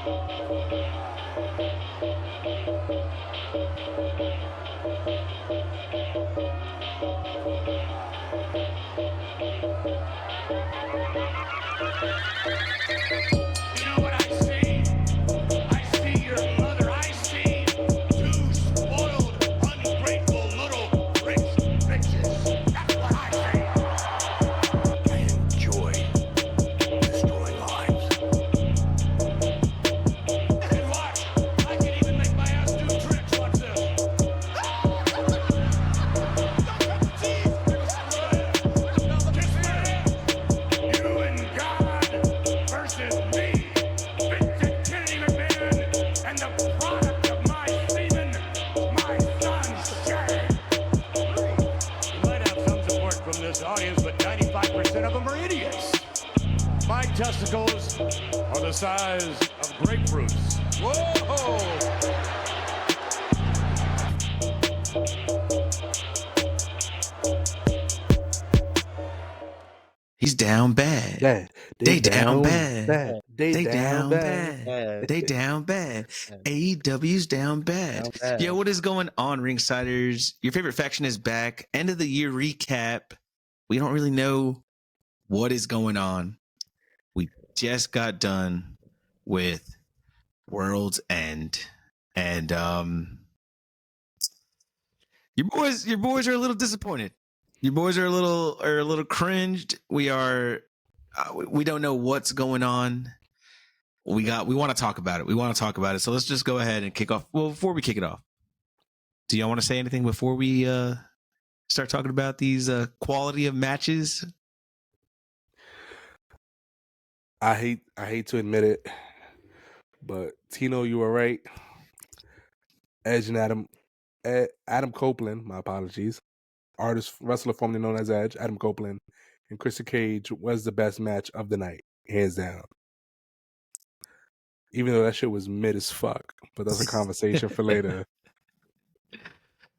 You know what I see? I see your mother. I see two spoiled, ungrateful little bitches. That's what I see. I enjoy destroying lives. And watch, I can even make my ass do tricks. Watch this. You and God versus me. Vincent Kennedy McMahon and the product of my semen, my son Shane. You might have some support from this audience, but 95% of them are idiots. My testicles are the size of grapefruits. Whoa! He's down bad. Yeah, They down bad. They They down down bad. bad. They down bad. AEW's down bad. Down bad. Yo, what is going on, Ringsiders? Your favorite faction is back. End of the year recap. We don't really know what is going on. We just got done with World's End. And your boys are a little disappointed. Your boys are a little cringed. We don't know what's going on. We want to talk about it. So let's just go ahead and kick off. Well, before we kick it off, do y'all want to say anything before we start talking about these quality of matches? I hate to admit it, but Tino, you were right. Edge and Adam Copeland, my apologies, artist wrestler formerly known as Edge, Adam Copeland, and Christian Cage was the best match of the night, hands down. Even though that shit was mid as fuck, but that's a conversation for later.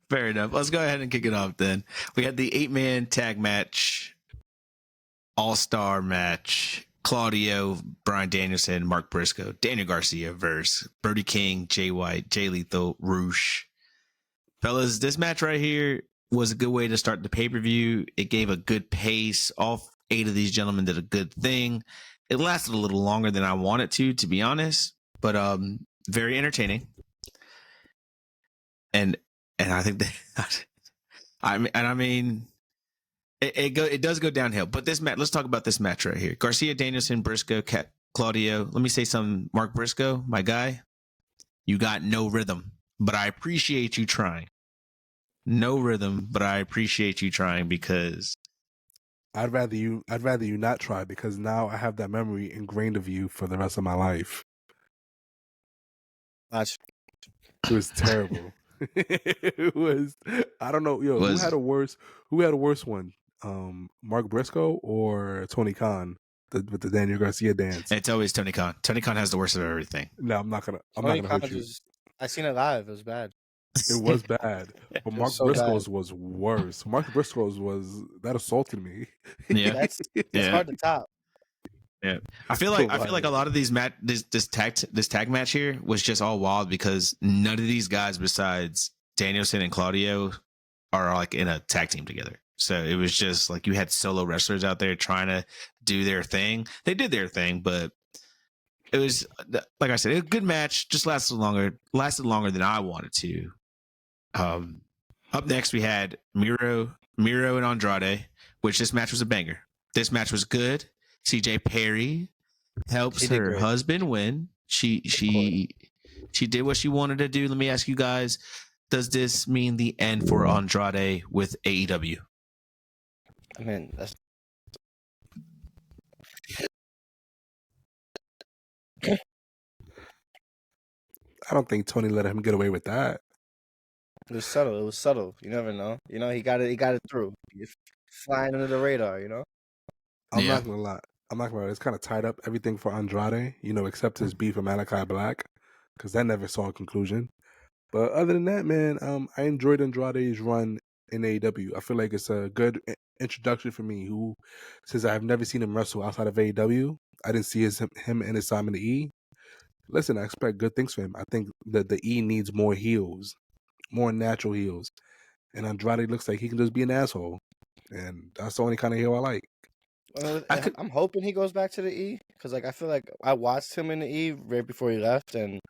Fair enough. Let's go ahead and kick it off then. We had the 8-man tag match, all-star match. Claudio, Bryan Danielson, Mark Briscoe, Daniel Garcia versus Brody King, Jay White, Jay Lethal, Roosh. Fellas, this match right here was a good way to start the pay-per-view. It gave a good pace. All 8 of these gentlemen did a good thing. It lasted a little longer than I wanted to be honest, but very entertaining. And I think that I mean it does go downhill. But this match, let's talk about this match right here. Garcia, Danielson, Briscoe, Claudio. Let me say something, Mark Briscoe, my guy. You got no rhythm, but I appreciate you trying. No rhythm, but I appreciate you trying because I'd rather you not try, because now I have that memory ingrained of you for the rest of my life. Watch. It was terrible. It was. I don't know. Yo, who had a worse one? Mark Briscoe or Tony Khan with the Daniel Garcia dance? It's always Tony Khan. Tony Khan has the worst of everything. No, I'm not gonna hurt you. I seen it live. It was bad. It was bad, but Mark Briscoe's was worse. Mark Briscoe's that assaulted me. Yeah, it's hard to top. Yeah, I feel like a lot of these this tag match here was just all wild because none of these guys besides Danielson and Claudio are like in a tag team together. So it was just like you had solo wrestlers out there trying to do their thing. They did their thing, but it was, like I said, a good match. Just lasted longer than I wanted to. Up next we had Miro and Andrade, which this match was a banger. This match was good. CJ Perry helps her husband win. She did what she wanted to do. Let me ask you guys, does this mean the end for Andrade with AEW? I mean, that's I don't think Tony let him get away with that. It was subtle. You never know. You know, he got it through. He's flying under the radar, you know? I'm not gonna lie. It's kind of tied up everything for Andrade, you know, except his beef with Malachi Black, because that never saw a conclusion. But other than that, man, I enjoyed Andrade's run in AEW. I feel like it's a good introduction for me, who, since I have never seen him wrestle outside of AEW, I didn't see him in his time in the E. Listen, I expect good things for him. I think that the E needs more heels, more natural heels. And Andrade looks like he can just be an asshole. And that's the only kind of heel I like. I'm hoping he goes back to the E because, like, I feel like I watched him in the E right before he left, and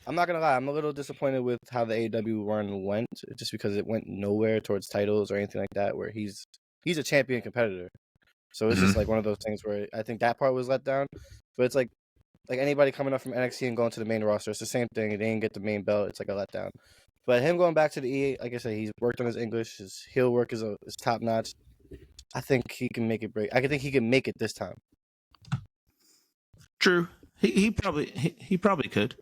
I'm not gonna lie, I'm a little disappointed with how the AEW run went, just because it went nowhere towards titles or anything like that. Where he's a champion competitor, so it's just like one of those things where I think that part was let down. But it's like anybody coming up from NXT and going to the main roster, it's the same thing. They didn't get the main belt. It's like a letdown. But him going back to the E, like I said, he's worked on his English. His heel work is top notch. I think he can make it break. I think he can make it this time. True. He probably could.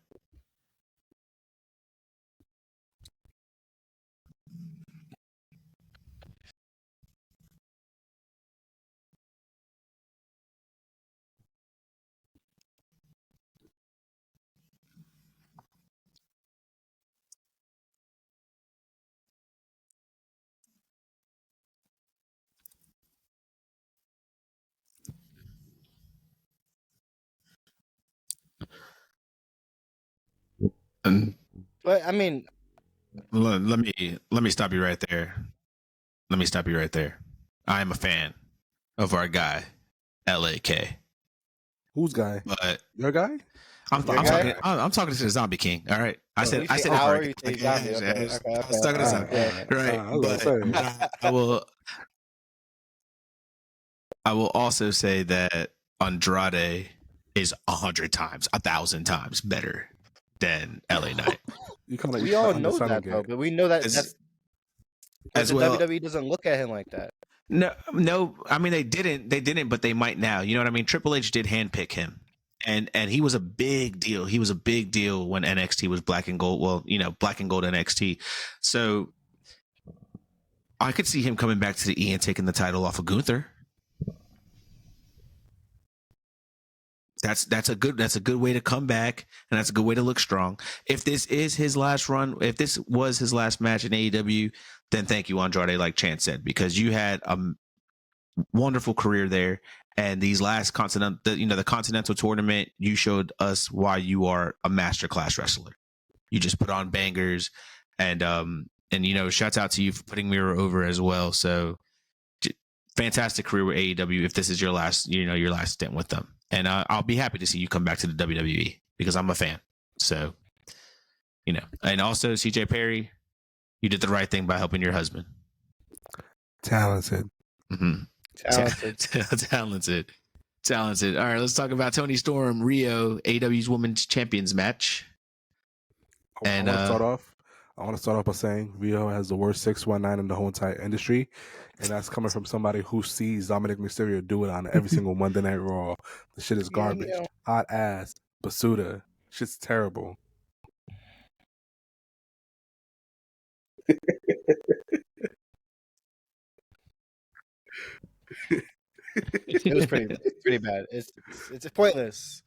And But I mean, let me stop you right there. Let me stop you right there. I am a fan of our guy, LAK. Whose guy? But Your guy? I'm talking to the Zombie King. All right. I said you say it our, right. you say zombie. Okay. I was talking to Zombie. Right. I was gonna say. But I will also say that Andrade is 100 times, 1,000 times better than LA Knight. We all know that though, but we know that as well. WWE doesn't look at him like that. No. I mean, they didn't, but they might now. You know what I mean? Triple H did handpick him, and he was a big deal. He was a big deal when NXT was black and gold. Well, black and gold NXT. So I could see him coming back to the E and taking the title off of Gunther. That's a good way to come back, and that's a good way to look strong. If this is his last run, if this was his last match in AEW, then thank you, Andrade, like Chance said, because you had a wonderful career there, and these last the Continental Tournament, you showed us why you are a masterclass wrestler. You just put on bangers, and shouts out to you for putting Miro over as well. So fantastic career with AEW. If this is your last, your last stint with them. And I'll be happy to see you come back to the WWE because I'm a fan. So, and also CJ Perry, you did the right thing by helping your husband. Talented. Mm-hmm. Talented. All right, let's talk about Toni Storm, Rio, AEW's Women's Champions match. I want to start off by saying Rio has the worst 619 in the whole entire industry, and that's coming from somebody who sees Dominic Mysterio do it on every single Monday Night Raw. The shit is garbage. Hot ass. Basuda. Shit's terrible. It was pretty bad. It's pointless.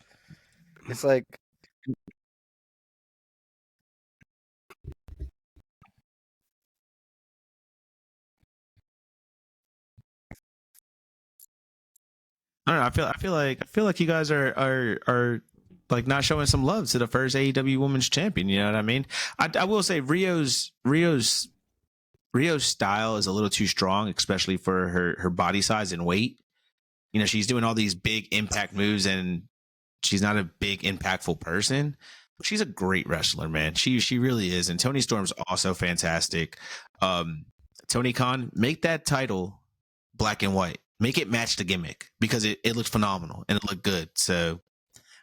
It's like I don't know. I feel like you guys are like not showing some love to the first AEW Women's Champion. You know what I mean? I will say Rio's style is a little too strong, especially for her body size and weight. She's doing all these big impact moves, and she's not a big impactful person. She's a great wrestler, man. She really is. And Toni Storm's also fantastic. Tony Khan, make that title black and white. Make it match the gimmick because it looked phenomenal and it looked good. So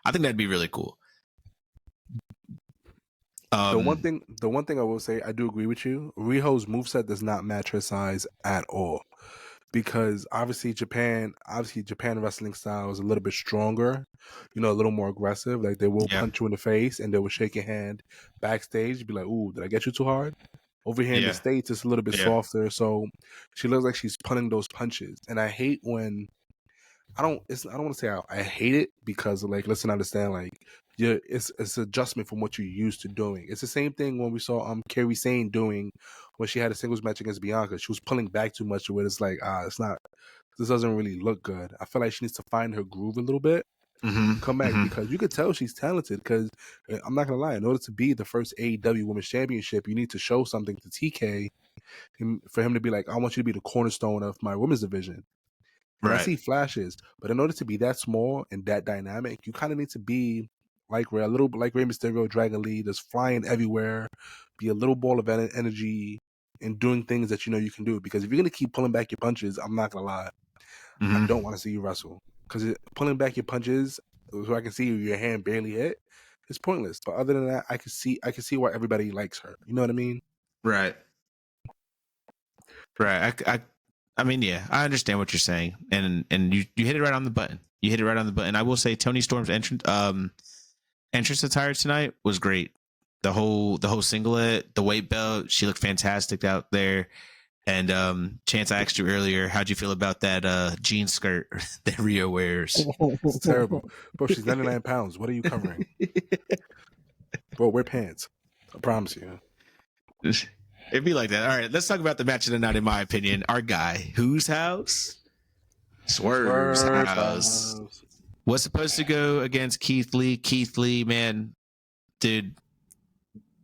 I think that'd be really cool. The one thing I will say, I do agree with you. Riho's moveset does not match her size at all. Because obviously Japan wrestling style is a little bit stronger, a little more aggressive. Like they will punch you in the face and they will shake your hand backstage, be like, "Ooh, did I get you too hard?" Over here in the States, it's a little bit softer, so she looks like she's punting those punches. And I hate when I don't want to say I hate it because listen, understand it's adjustment from what you're used to doing. It's the same thing when we saw Kairi Sane doing when she had a singles match against Bianca. She was pulling back too much to it. It's like this doesn't really look good. I feel like she needs to find her groove a little bit. come back because you could tell she's talented. Because I'm not gonna lie, in order to be the first AEW Women's Championship, you need to show something to TK, for him to be like, I want you to be the cornerstone of my women's division. And I see flashes, but in order to be that small and that dynamic, you kind of need to be like a little like Rey Mysterio, Dragon Lee, just flying everywhere, be a little ball of energy, and doing things that you know you can do. Because if you're gonna keep pulling back your punches, I'm not gonna lie, I don't want to see you wrestle. Because pulling back your punches, so I can see your hand barely hit, it's pointless. But other than that, I can see why everybody likes her. You know what I mean? Right. I mean, yeah, I understand what you're saying, and you hit it right on the button. You hit it right on the button. I will say Toni Storm's entrance attire tonight was great. The whole singlet, the weight belt, she looked fantastic out there. And Chance, I asked you earlier, how'd you feel about that jean skirt that Rio wears? It's terrible, bro. She's 99 pounds. What are you covering, bro? Wear pants. I promise you. It'd be like that. All right, let's talk about the match of the night. In my opinion, our guy, whose house? Swerve's house. Was supposed to go against Keith Lee. Keith Lee, man, dude,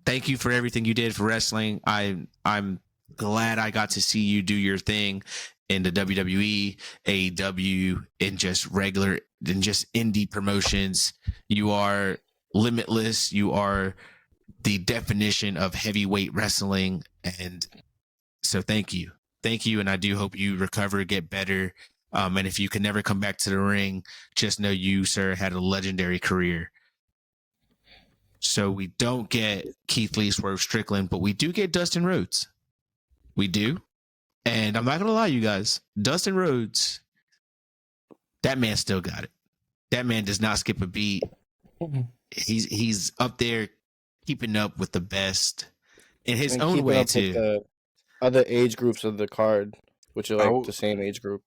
thank you for everything you did for wrestling. I'm glad I got to see you do your thing in the WWE, AEW, and just indie promotions. You are limitless. You are the definition of heavyweight wrestling. And so thank you. And I do hope you recover, get better. And if you can never come back to the ring, just know you, sir, had a legendary career. So we don't get Keith Lee, Swerve Strickland, but we do get Dustin Rhodes. We do. And I'm not going to lie, you guys, Dustin Rhodes, that man still got it. That man does not skip a beat. He's up there keeping up with the best in his own way too. The other age groups of the card, which are like the same age group.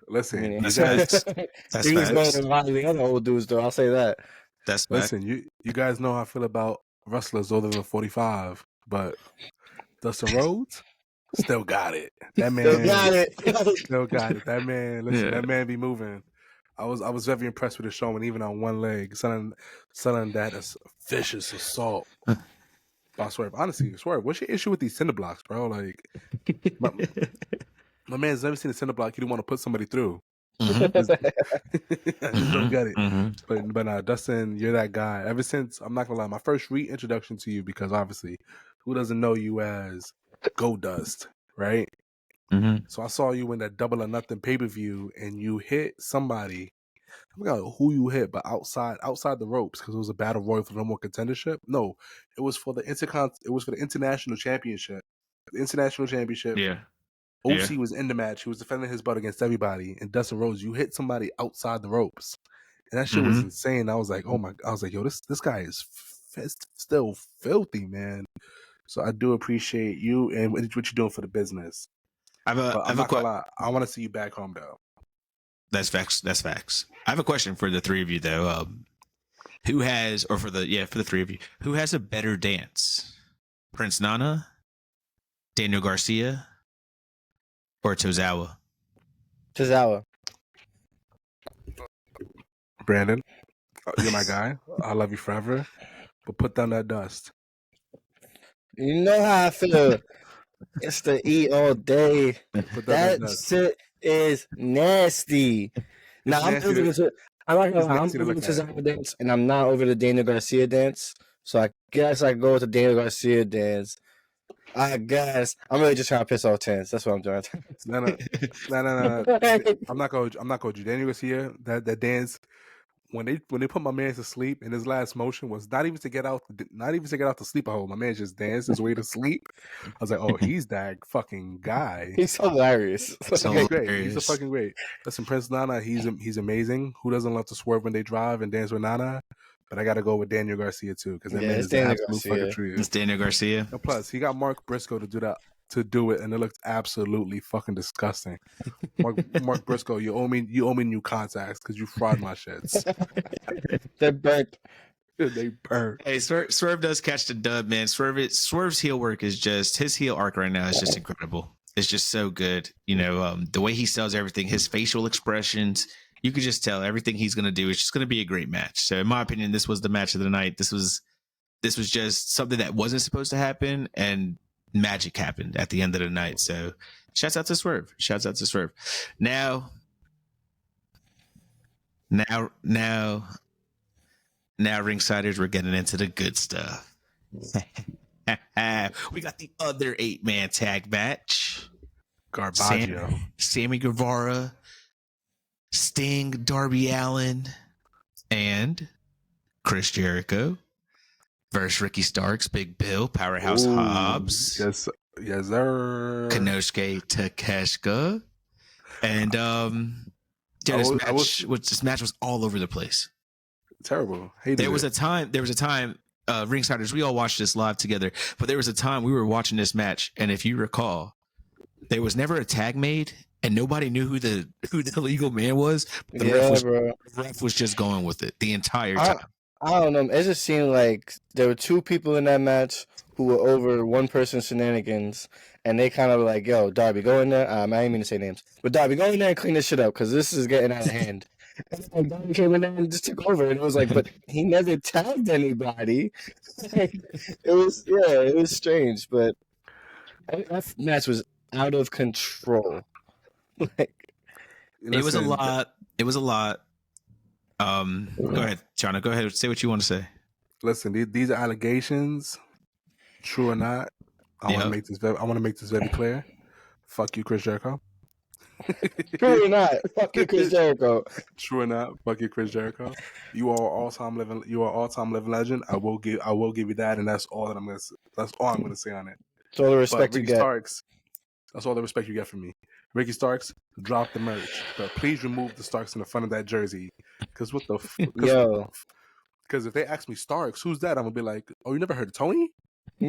Listen, that's facts. He was better than a lot of the other old dudes, though. I'll say that. That's listen. You guys know how I feel about wrestlers older than 45, but Dustin Rhodes still got it. That man still got it. That man, listen, that man be moving. I was very impressed with his showman, even on one leg, selling that as vicious assault. By Swerve, honestly, Swerve, what's your issue with these cinder blocks, bro? Like, my man's never seen a cinder block. He didn't want to put somebody through. I just don't get it. But Dustin, you're that guy. Ever since, I'm not gonna lie, my first reintroduction to you, because obviously, who doesn't know you as Goldust, right? So I saw you in that Double or Nothing pay-per-view, and you hit somebody. I forgot who you hit, but outside the ropes, because it was a battle royal for the number one contendership. No, it was for the international championship. The international championship. Yeah. OC was in the match. He was defending his butt against everybody. And Dustin Rhodes, you hit somebody outside the ropes, and that shit was insane. I was like, oh my! I was like, yo, this guy is still filthy, man. So I do appreciate you and what you're doing for the business. I'm not gonna lie, I want to see you back home, though. That's facts. I have a question for the three of you, though. Who has, or for the three of you, who has a better dance? Prince Nana, Daniel Garcia, or Tozawa? Tozawa. Brandon, you're my guy. I love you forever. But put down that dust. You know how I feel. It's the E all day. That shit is nasty. Now I'm over to Tozawa dance, and I'm not over the Daniel Garcia dance. So I guess I go with the Daniel Garcia dance. I guess I'm really just trying to piss off Chance. That's what I'm doing. No. I'm not going to do Daniel Garcia. That dance. When they put my man to sleep, and his last motion was not even to get out to sleep hole. My man just danced his way to sleep. I was like, oh, he's that fucking guy. He's hilarious. Great. He's a fucking great. Listen, Prince Nana, he's amazing. Who doesn't love to swerve when they drive and dance with Nana? But I got to go with Daniel Garcia too, because that man is an absolute fucking treat. It's Daniel Garcia. And plus, he got Mark Briscoe to do it, and it looked absolutely fucking disgusting. Mark Briscoe, you owe me new contacts because you fried my shits. They're burnt. They burnt. Hey, Swerve does catch the dub, man. Swerve's heel work is just, his heel arc right now is just incredible. It's just so good. You know, the way he sells everything, his facial expressions, you could just tell everything he's going to do is just going to be a great match. So in my opinion, this was the match of the night. This was just something that wasn't supposed to happen, and magic happened at the end of the night. So shouts out to Swerve. Now ringsiders, we're getting into the good stuff. We got the other 8-man tag match. Garbaggio. Sammy Guevara, Sting, Darby Allin, and Chris Jericho versus Ricky Starks, Big Bill, Powerhouse Hobbs, Yes, sir. Konosuke Takeshita, and this match was all over the place. Terrible. Hated There was it. a time, Ringsiders, we all watched this live together, but there was a time we were watching this match, and if you recall, there was never a tag made, and nobody knew who the legal man was. The ref was just going with it the entire time. I don't know. It just seemed like there were two people in that match who were over one person's shenanigans, and they kind of were like, "Yo, Darby, go in there." I didn't mean to say names, but Darby, go in there and clean this shit up because this is getting out of hand. And Darby came in there and just took over, and it was like, but he never tagged anybody. It was strange, but that match was out of control. It was a lot. Go ahead, Chana. Go ahead. Say what you want to say. Listen, these are allegations, true or not. I want to make this very clear. Fuck you, Chris Jericho. True or not, fuck you, Chris Jericho. True or not, fuck you, Chris Jericho. You are all-time living legend. I will give you that, and that's all I'm gonna say on it. That's all the respect you get. Starks, that's all the respect you get from me. Ricky Starks, drop the merch, but please remove the Starks in the front of that jersey. Because what the because if they ask me Starks, who's that? I'm gonna be like, oh, you never heard of Tony?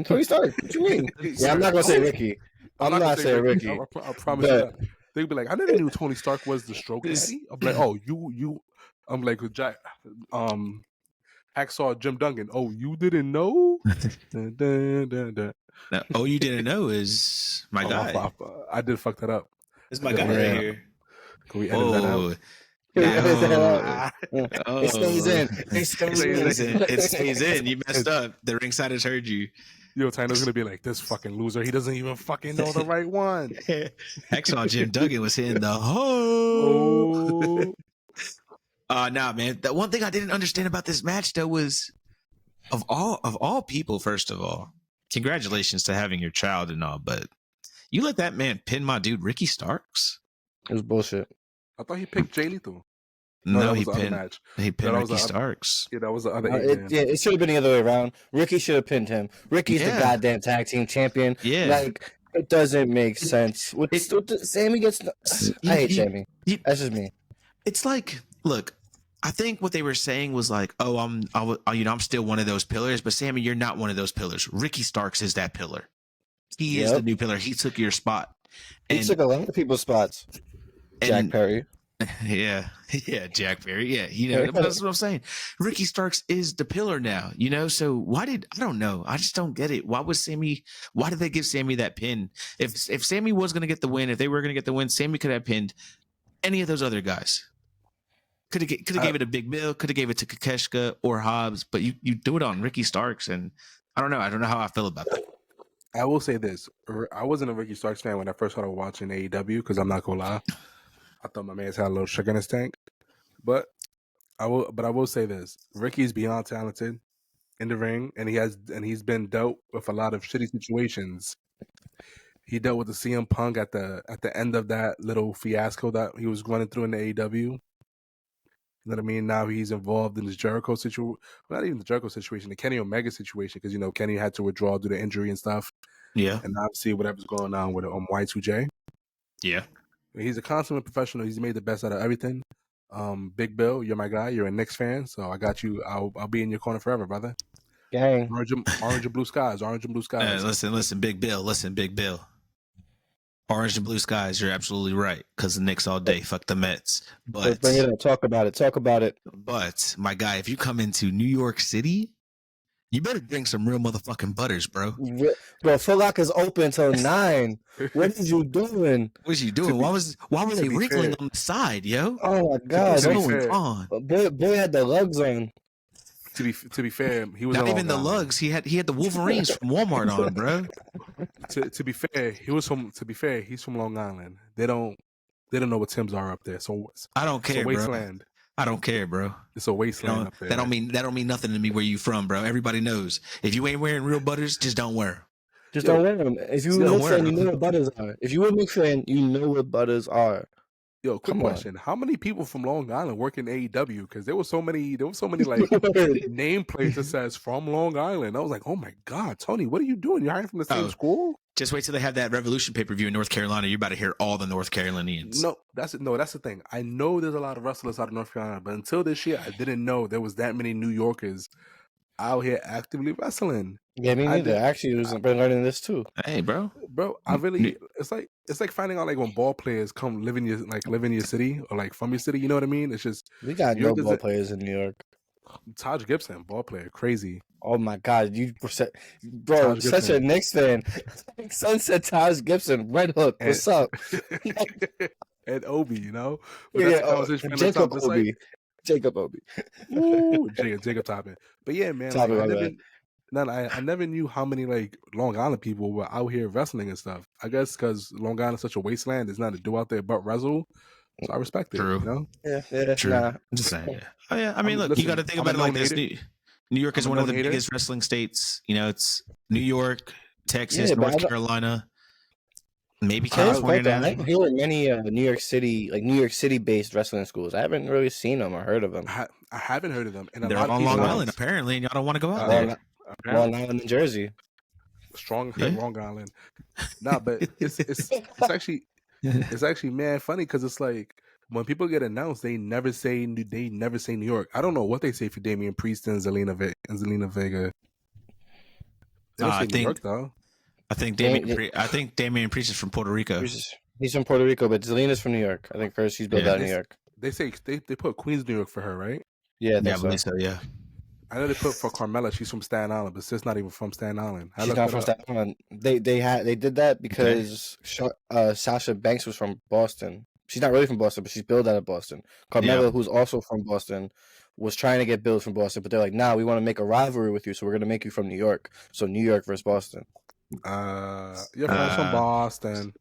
Tony Stark. What you mean? Yeah, I'm not gonna say Ricky. I'm not saying Ricky. I promise you that. They'd be like, I never knew Tony Stark was the stroke daddy. I'm like, oh, you. I'm like, Jack, Hacksaw Jim Duggan. Oh, you didn't know? Dun, dun, dun, dun. Now, all you didn't know is my guy. I did fuck that up. It's my guy right here. Can we edit that out? It stays in. It stays in. You messed up. The Ringsiders heard you. Yo, Tino's gonna be like, this fucking loser. He doesn't even fucking know the right one. Hacksaw Jim Duggan was hitting the ho. Nah, man. The one thing I didn't understand about this match though was, of all people, first of all, congratulations to having your child and all, but you let that man pin my dude Ricky Starks? It was bullshit. I thought he picked Jay Lethal. No, he pinned Ricky Starks. Yeah, that was the other. It should have been the other way around. Ricky should have pinned him. Ricky's the goddamn tag team champion. Yeah, like it doesn't make sense. Sammy gets. I hate Sammy. That's just me. It's like, look, I think what they were saying was like, oh, I'm still one of those pillars, but Sammy, you're not one of those pillars. Ricky Starks is that pillar. He is the new pillar. He took your spot. He took a lot of people's spots. Jack Perry. Yeah, Jack Perry. Yeah, that's what I'm saying. Ricky Starks is the pillar now, so I don't know. I just don't get it. Why did they give Sammy that pin? If Sammy was going to get the win, if they were going to get the win, Sammy could have pinned any of those other guys. Could have gave it to Big Bill, could have gave it to Takeshita or Hobbs, but you do it on Ricky Starks, and I don't know how I feel about that. I will say this. I wasn't a Ricky Starks fan when I first started watching AEW, because I'm not going to lie. I thought my man's had a little sugar in his tank. But I will say this. Ricky's beyond talented in the ring, and he's been dealt with a lot of shitty situations. He dealt with the CM Punk at the end of that little fiasco that he was running through in the AEW. You know what I mean? Now he's involved in this Jericho situation. Well, not even the Jericho situation, the Kenny Omega situation, because Kenny had to withdraw due to injury and stuff. Yeah. And obviously whatever's going on with Y2J. Yeah. He's a consummate professional. He's made the best out of everything. Big Bill, you're my guy. You're a Knicks fan, so I got you. I'll be in your corner forever, brother. Gang. Orange and blue skies. Orange and blue skies. Listen, Big Bill. Orange and blue skies. You're absolutely right. Because the Knicks all day. Fuck the Mets. But bring it up. Talk about it. But my guy, if you come into New York City You better drink some real motherfucking butters, bro. Bro, Foot Locker's open until 9. What is you doing? What was you doing? Why were they be wrinkling fair- on the side, yo? Oh my god! What's to be going fair- on? Boy had the lugs on. To be fair, he was Not on even the Long Island. lugs. He had the Wolverines from Walmart on, bro. To be fair, he's from Long Island. They don't know what Timbs are up there. So I don't it's a care, bro. wasteland. I don't care, bro. It's a wasteland up there. That don't mean nothing to me where you from, bro. Everybody knows. If you ain't wearing real butters, just don't wear 'em. Just don't wear them. If you a Don't Knicks wear fan, you 'em. know what butters are. If you a Knicks fan, you know what butters are. Yo, quick Come on. question: how many people from Long Island work in AEW? Because there were so many like nameplates that says from Long Island. I was like, oh my god, Tony, what are you doing? You're hiring from the same Oh. school? Just wait till they have that Revolution pay-per-view in North Carolina. You're about to hear all the North Carolinians. No, that's the thing. I know there's a lot of wrestlers out of North Carolina, but until this year, I didn't know there was that many New Yorkers out here actively wrestling. Yeah, me I neither. did- Actually, I've been learning this too. Hey, bro. Bro, I really it's like finding out like when ball players come live in your city or like from your city, you know what I mean? It's just We got You're no the- ball players in New York. Taj Gibson, ball player, crazy. Oh my god, you were bro, Taj such a Gibson. Knicks fan. Sunset Taj Gibson, Red Hook. What's up? And Obi, you know? But Yeah, that's the conversation for Jacob It's like, Obi. Jacob Obi. ooh, Jacob Toppin. But yeah, man, like, Toppin, I my never, bad. I never knew how many like Long Island people were out here wrestling and stuff. I guess because Long Island is such a wasteland, there's not to do out there but wrestle. So I respect it. True. You know? Yeah, True. nah. I'm just saying. Yeah. Oh yeah. I mean, look, Listen, you got to think I'm a about it like known this. hater. New York is I'm a one of the known hater. biggest wrestling states. You know, it's New York, Texas, Yeah, but North I- Carolina, maybe Here's California. the thing, I now. don't hear many New York City based wrestling schools. I haven't really seen them or heard of them. I haven't heard of them. And a They're lot of on people Long don't. Island apparently, and y'all don't want to go out Uh, there. Long, Apparently. Long Island, New Jersey. Strong Yeah. Long Island. Nah, but it's actually man funny because it's like when people get announced, they never say New York. I don't know what they say for Damian Priest and Zelina Vega. They don't I say New think- York though. I think Damien- Damian Priest is from Puerto Rico. He's from Puerto Rico, but Zelina's from New York. I think she's built Yeah. out in New York. They say they put Queens, New York for her, right? Yeah, I Yeah, I think so. believe so. Yeah. I know they put for Carmella, she's from Staten Island, but sis not even from Staten Island. I She's looked not it from up. Staten Island. They did that because Sasha Banks was from Boston. She's not really from Boston, but she's billed out of Boston. Carmella, Yeah. who's also from Boston, was trying to get billed from Boston, but they're like, "Nah, we want to make a rivalry with you, so we're gonna make you from New York." So New York versus Boston. Your friend's from Uh, Boston.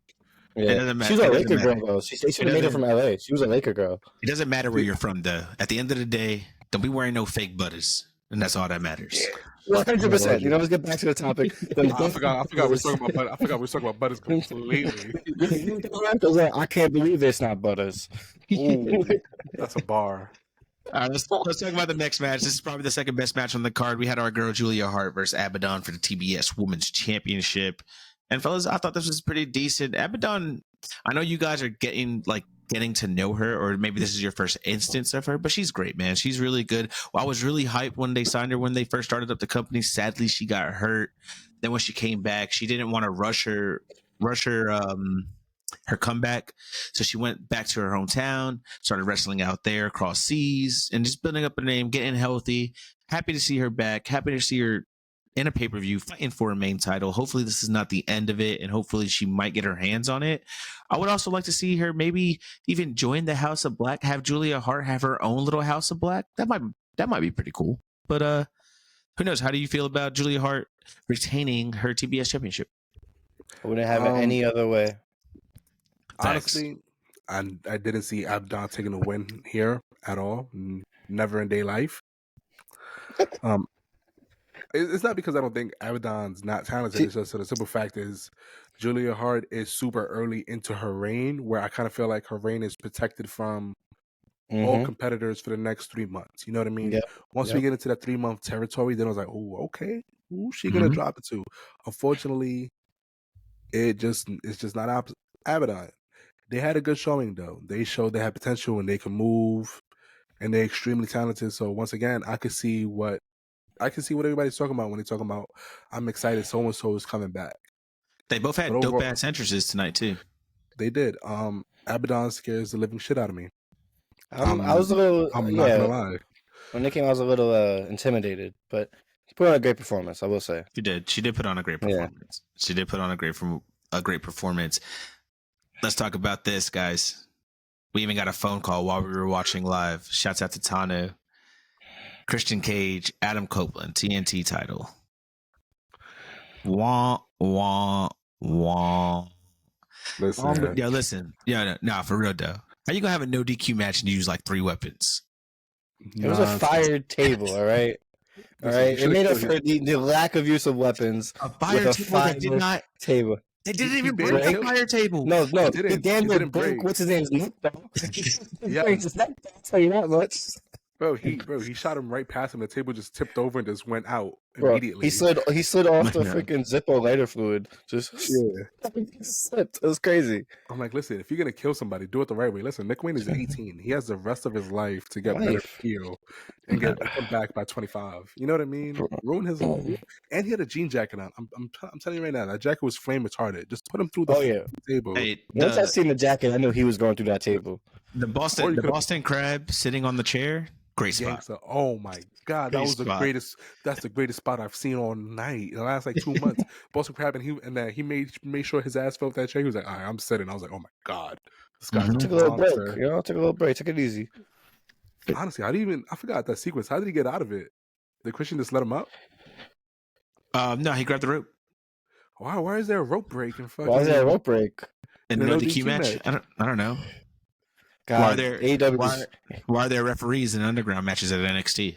Yeah, doesn't she was matter. a It doesn't Laker girl matter. though. They should have made her from LA. She was a Laker girl. It doesn't matter where you're from, though. At the end of the day, don't be wearing no fake butters, and that's all that matters. 100%. You know, let's get back to the topic. I forgot we were talking about I forgot we were talking about Butters completely. I can't believe it's not Butters. Ooh, that's a bar. All right, let's talk about the next match. This is probably the second best match on the card. We had our girl Julia Hart versus Abaddon for the TBS Women's Championship. And fellas, I thought this was pretty decent. Abaddon, I know you guys are getting to know her, or maybe this is your first instance of her, but she's great, man. She's really good. Well, I was really hyped when they signed her when they first started up the company. Sadly, she got hurt. Then when she came back, she didn't want to rush her comeback. So she went back to her hometown, started wrestling out there across seas, and just building up her name, getting healthy. Happy to see her back. Happy to see her in a pay-per-view fighting for a main title. Hopefully this is not the end of it, and hopefully she might get her hands on it. I would also like to see her maybe even join the House of Black, have Julia Hart have her own little House of Black. That might be pretty cool. But who knows? How do you feel about Julia Hart retaining her TBS championship? I wouldn't have it any other way. Honestly, I didn't see Abaddon taking a win here at all. Never in their life. It's not because I don't think Abaddon's not talented. It's just so the simple fact is Julia Hart is super early into her reign, where I kind of feel like her reign is protected from all competitors for the next 3 months. You know what I mean? Yep. Once we get into that 3-month territory, then I was like, oh, okay. Who's she gonna drop it to? Unfortunately, it's just not Abaddon. They had a good showing though. They showed they had potential and they can move, and they're extremely talented. So once again, I can see what everybody's talking about when they're talking about I'm excited so and so is coming back. They both had But dope overall- ass entrances tonight too. They did. Abaddon scares the living shit out of me. I was a little I'm not gonna lie. when they came, I was a little intimidated, but Put on a great performance, I will say. She did. She did put on a great performance. She did put on a great performance. Let's talk about this, guys. We even got a phone call while we were watching live. Shouts out to Tano. Christian Cage, Adam Copeland, TNT title. Wah, wah, wah. Listen, Nah, for real though. How you gonna have a no DQ match and use like 3 weapons? It was a fired table, all right? All right, it made up for the lack of use of weapons. A fire table that did not. Table. They didn't even break the fire table. No, didn't. the damn It didn't broke. break. What's his name's neck, though? Yeah. Breaks his neck, I'll tell you that much. Bro, he shot him right past him. The table just tipped over and just went out Bro, immediately. he slid off the Yeah. freaking Zippo lighter fluid. Just slipped. It was crazy. I'm like, listen, if you're gonna kill somebody, do it the right way. Listen, Nick Wayne is 18. He has the rest of his life to get better heal and get come back by 25. You know what I mean? Ruin his life. And he had a jean jacket on. I'm telling you right now, that jacket was flame retarded. Just put him through the table. Hey, Once I seen the jacket, I knew he was going through that table. the Boston Crab sitting on the chair. Great spot. Gangsta. Oh my god, that Great was spot. the greatest. That's the greatest spot I've seen all night in the last like 2 months. Boston Crab and he made sure his ass felt that chair. He was like, all right, I'm sitting. I was like, oh my god, this guy's Mhm. Took a little break. monster. Took a little break. Took it easy. Honestly, I forgot that sequence. How did he get out of it? Did Christian just let him up? No, he grabbed the rope Why is there a rope break in fucking? Why is there a rope break? in The the no no DQ DQ match. match. I don't know. God, Why are there AEW why are there referees in underground matches at NXT?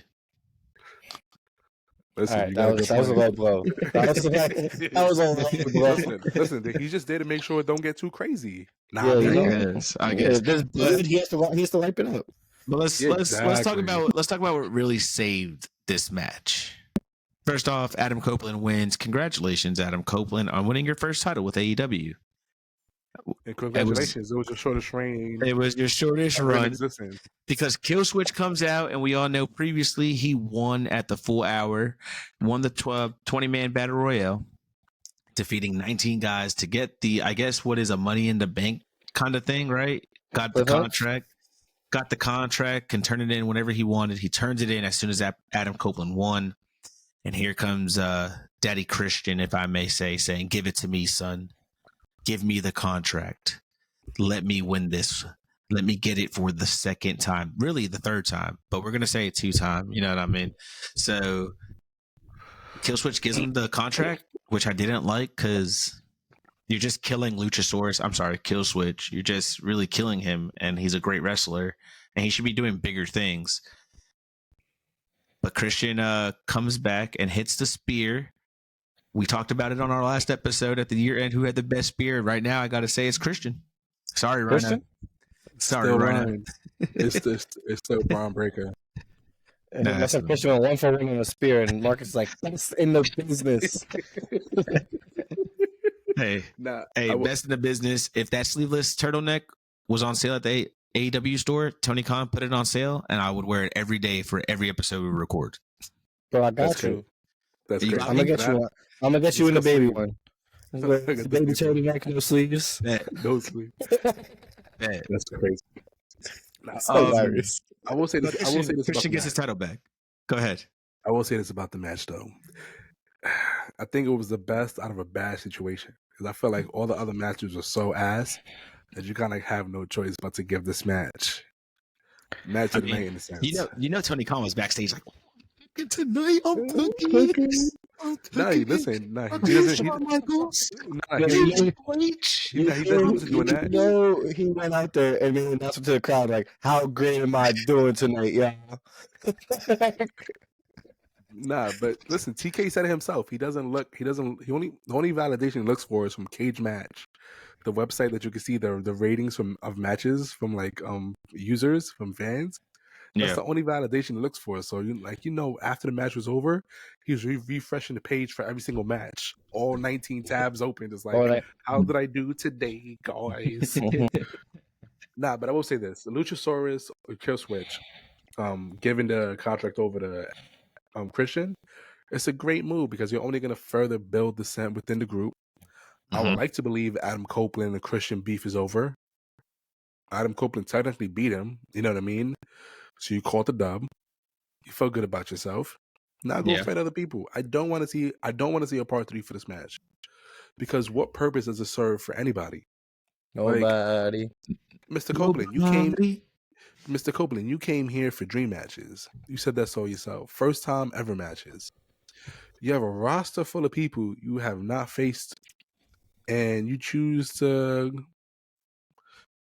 Listen, All right, you that got a was good a point. low blow. That was a low blow. Listen, he just there to make sure it don't get too crazy. Nah, Yeah, man. you know. I guess. Yeah, there's blood. He has to wipe it up. But let's Yeah, talk exactly. about what really saved this match. First off, Adam Copeland wins. Congratulations, Adam Copeland, on winning your first title with AEW. And congratulations, it was your shortest reign. It was your shortest ever in run existence. because Killswitch comes out, and we all know previously he won at the full hour, won the 20-man battle royale, defeating 19 guys to get the, I guess, what is a Money in the Bank kind of thing, right? Got the contract, can turn it in whenever he wanted. He turns it in as soon as Adam Copeland won. And here comes Daddy Christian, if I may say, saying, "Give it to me, son. Give me the contract. Let me win this. Let me get it for the second time. Really, the third time. But we're going to say it 2 times. You know what I mean?" So Killswitch gives him the contract, which I didn't like because you're just killing Luchasaurus. I'm sorry, Killswitch. You're just really killing him, and he's a great wrestler, and he should be doing bigger things. But Christian comes back and hits the spear. We talked about it on our last episode at the year end. Who had the best spear? Right now, I got to say it's Christian. Sorry, Rhino. Christian? Sorry, Still Rhino. Ryan. It's still Braun Breaker. And Nah, that's a Christian went 1 for 1 on a spear, and Marcus is like, "That's in the business." Hey, best in the business. If that sleeveless turtleneck was on sale at the AEW store, Tony Khan put it on sale, and I would wear it every day for every episode we record. Bro, I got That's you. great. That's You great. got I'm me? gonna get you one. I'm gonna get you in the baby one. Look The at baby this turtleneck, no sleeves. No sleep. Bet. That's crazy. Nah, So hilarious. I will say this. I will say this. Christian about gets the his title back. Go ahead. I will say this about the match, though. I think it was the best out of a bad situation because I feel like all the other matches were so ass that you kind of have no choice but to give this match of the night in a sense. You know, Tony Khan was backstage like, "Tonight I'm cooking." No, listen, no, he doesn't. He doesn't doing that. No, he went out there and then announced to the crowd like, "How great am I doing tonight, y'all?" Nah, but listen, TK said it himself. The only validation he looks for is from Cage Match, the website that you can see the ratings of matches from like users, from fans. That's the only validation he looks for. So after the match was over, he was refreshing the page for every single match. All 19 tabs open. It's like, how did I do today, guys? Nah, but I will say this: the Luchasaurus or Killswitch, giving the contract over to Christian, it's a great move because you're only going to further build the scent within the group. I would like to believe Adam Copeland and Christian beef is over. Adam Copeland technically beat him. You know what I mean? So you caught the dub. You felt good about yourself. Not go Yeah. fight other people. I don't want to see a part 3 for this match. Because what purpose does it serve for anybody? Nobody. Mr. Copeland, Mr. Copeland, you came here for dream matches. You said that so yourself. First time ever matches. You have a roster full of people you have not faced, and you choose to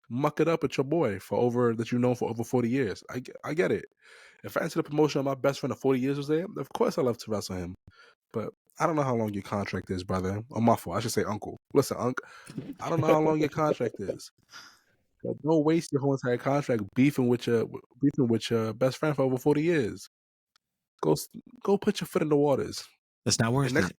muck it up with your boy for over 40 years. I get it. If I entered the promotion and my best friend of 40 years was there, of course I love to wrestle him. But I don't know how long your contract is, brother. Or my fault. I should say uncle. Listen, Unc, I don't know how long your contract is. But don't waste your whole entire contract beefing with your best friend for over 40 years. Go put your foot in the waters. That's not worth it.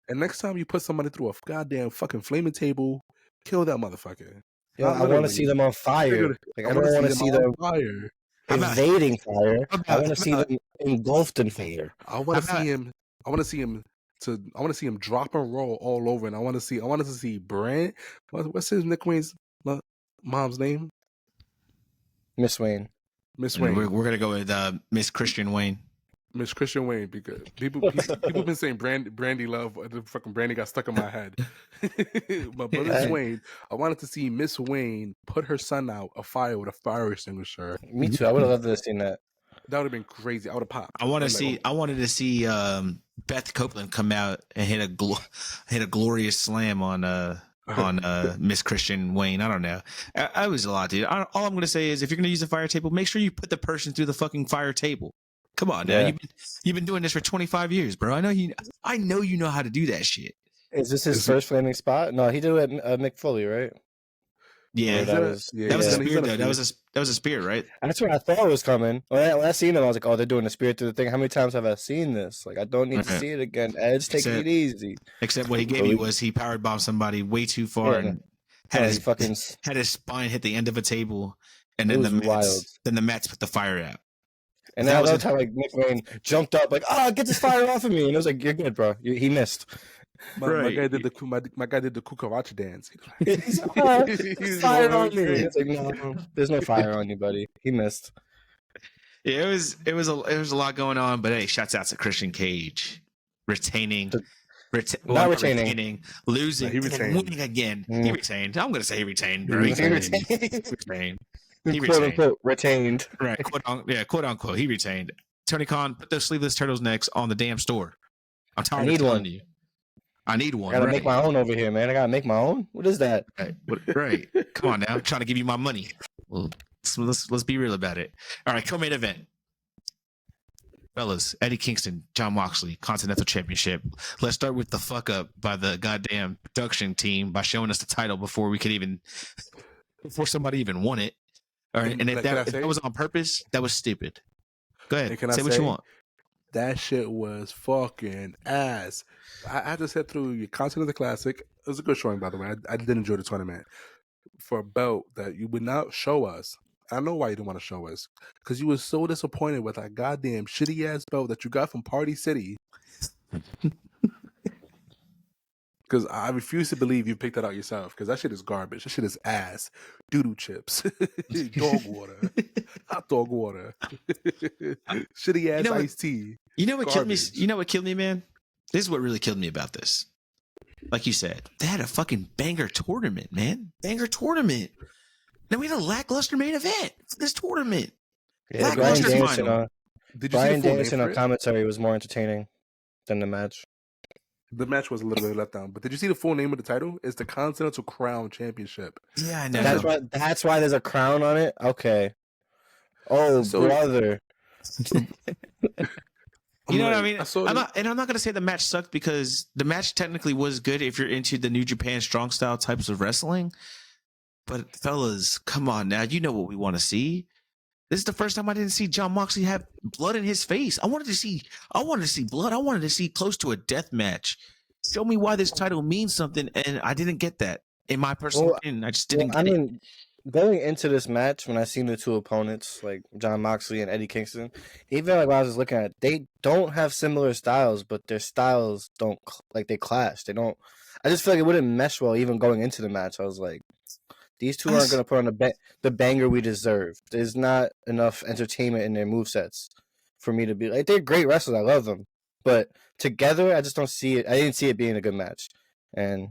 And next time you put somebody through a goddamn fucking flaming table, kill that motherfucker. Yeah, I want to see them on fire. Like, I don't want to see them fire. Invading fire. I want to see them engulfed in fire. I want to see him drop and roll all over, and I want to see Brand. What's his Nick Wayne's mom's name? Miss Wayne. Miss Wayne. We're gonna go with Miss Christian Wayne. Miss Christian Wayne, because people been saying Brandy Love. The fucking Brandy got stuck in my head. But Miss Wayne, I wanted to see Miss Wayne put her son out a fire with a fire extinguisher. Me too. I would have loved to have seen that. That would have been crazy. I would have popped. I wanted to see Beth Copeland come out and hit a glorious slam on Miss Christian Wayne. I don't know. I was a lot, dude. All I'm going to say is, if you're going to use a fire table, make sure you put the person through the fucking fire table. Come on, now. You've been doing this for 25 years, bro. I know you know how to do that shit. Is this his first flaming spot? No, he did it at Mick Foley, right? Yeah, that was a spear, though. That was a spear, right? That's what I thought was coming. When I seen him, I was like, "Oh, they're doing the spear through the thing." How many times have I seen this? Like, I don't need to see it again. Edge, taking it easy. Except what he gave me was he powered bombed somebody way too far and had his spine hit the end of a table, and then the Mets put the fire out. And then I loved how Nick Wayne jumped up, like, get this fire off of me. And I was like, "You're good, bro. He missed." My guy did the kukaracha dance. He's fire on me. It's like, no, there's no fire on you, buddy. He missed. Yeah, it was a lot going on, but hey, shouts out to Christian Cage retaining, losing, he retained. winning again. He retained. I'm gonna say he retained. Bro. He retained. Quote unquote retained. Right. Quote unquote. He retained. Tony Khan, put those sleeveless turtles necks on the damn store. I'm tired of telling you. I need one. I gotta make my own over here, man. I gotta make my own. What is that? Right. Come on now. I'm trying to give you my money. Well, let's be real about it. All right, co-main event. Fellas, Eddie Kingston, Jon Moxley, Continental Championship. Let's start with the fuck up by the goddamn production team by showing us the title before somebody even won it. All right, and if that was on purpose, that was stupid. Go ahead. Say what you want. That shit was fucking ass. I just hit through your Continental Classic. It was a good showing, by the way. I did enjoy the tournament. For a belt that you would not show us. I know why you didn't want to show us. Because you were so disappointed with that goddamn shitty ass belt that you got from Party City. Because I refuse to believe you picked that out yourself. Because that shit is garbage. That shit is ass. Doodoo chips. Dog water. Hot dog water. Shitty ass iced tea. You know what killed me? You know what killed me, man? This is what really killed me about this. Like you said, they had a fucking banger tournament, man. Banger tournament. Then we had a lackluster main event for this tournament. Yeah, Brian Danielson on commentary was more entertaining than the match. The match was a little bit let down, but did you see the full name of the title? It's the Continental Crown Championship. Yeah, I know. That's why there's a crown on it? Okay. Oh, brother. You know what I mean? I'm not going to say the match sucked, because the match technically was good if you're into the New Japan strong style types of wrestling. But fellas, come on now. You know what we want to see. This is the first time I didn't see Jon Moxley have blood in his face. I wanted to see blood. I wanted to see close to a death match. Show me why this title means something, and I didn't get that. In my personal opinion, I just didn't get it. Going into this match, when I seen the two opponents, like Jon Moxley and Eddie Kingston, even like when I was looking at it, they don't have similar styles, but their styles don't, like, they clash. They don't. I just feel like it wouldn't mesh well even going into the match. I was like, these two aren't going to put on the banger we deserve. There's not enough entertainment in their movesets for me to be like, they're great wrestlers. I love them. but together, I just don't see it. I didn't see it being a good match, and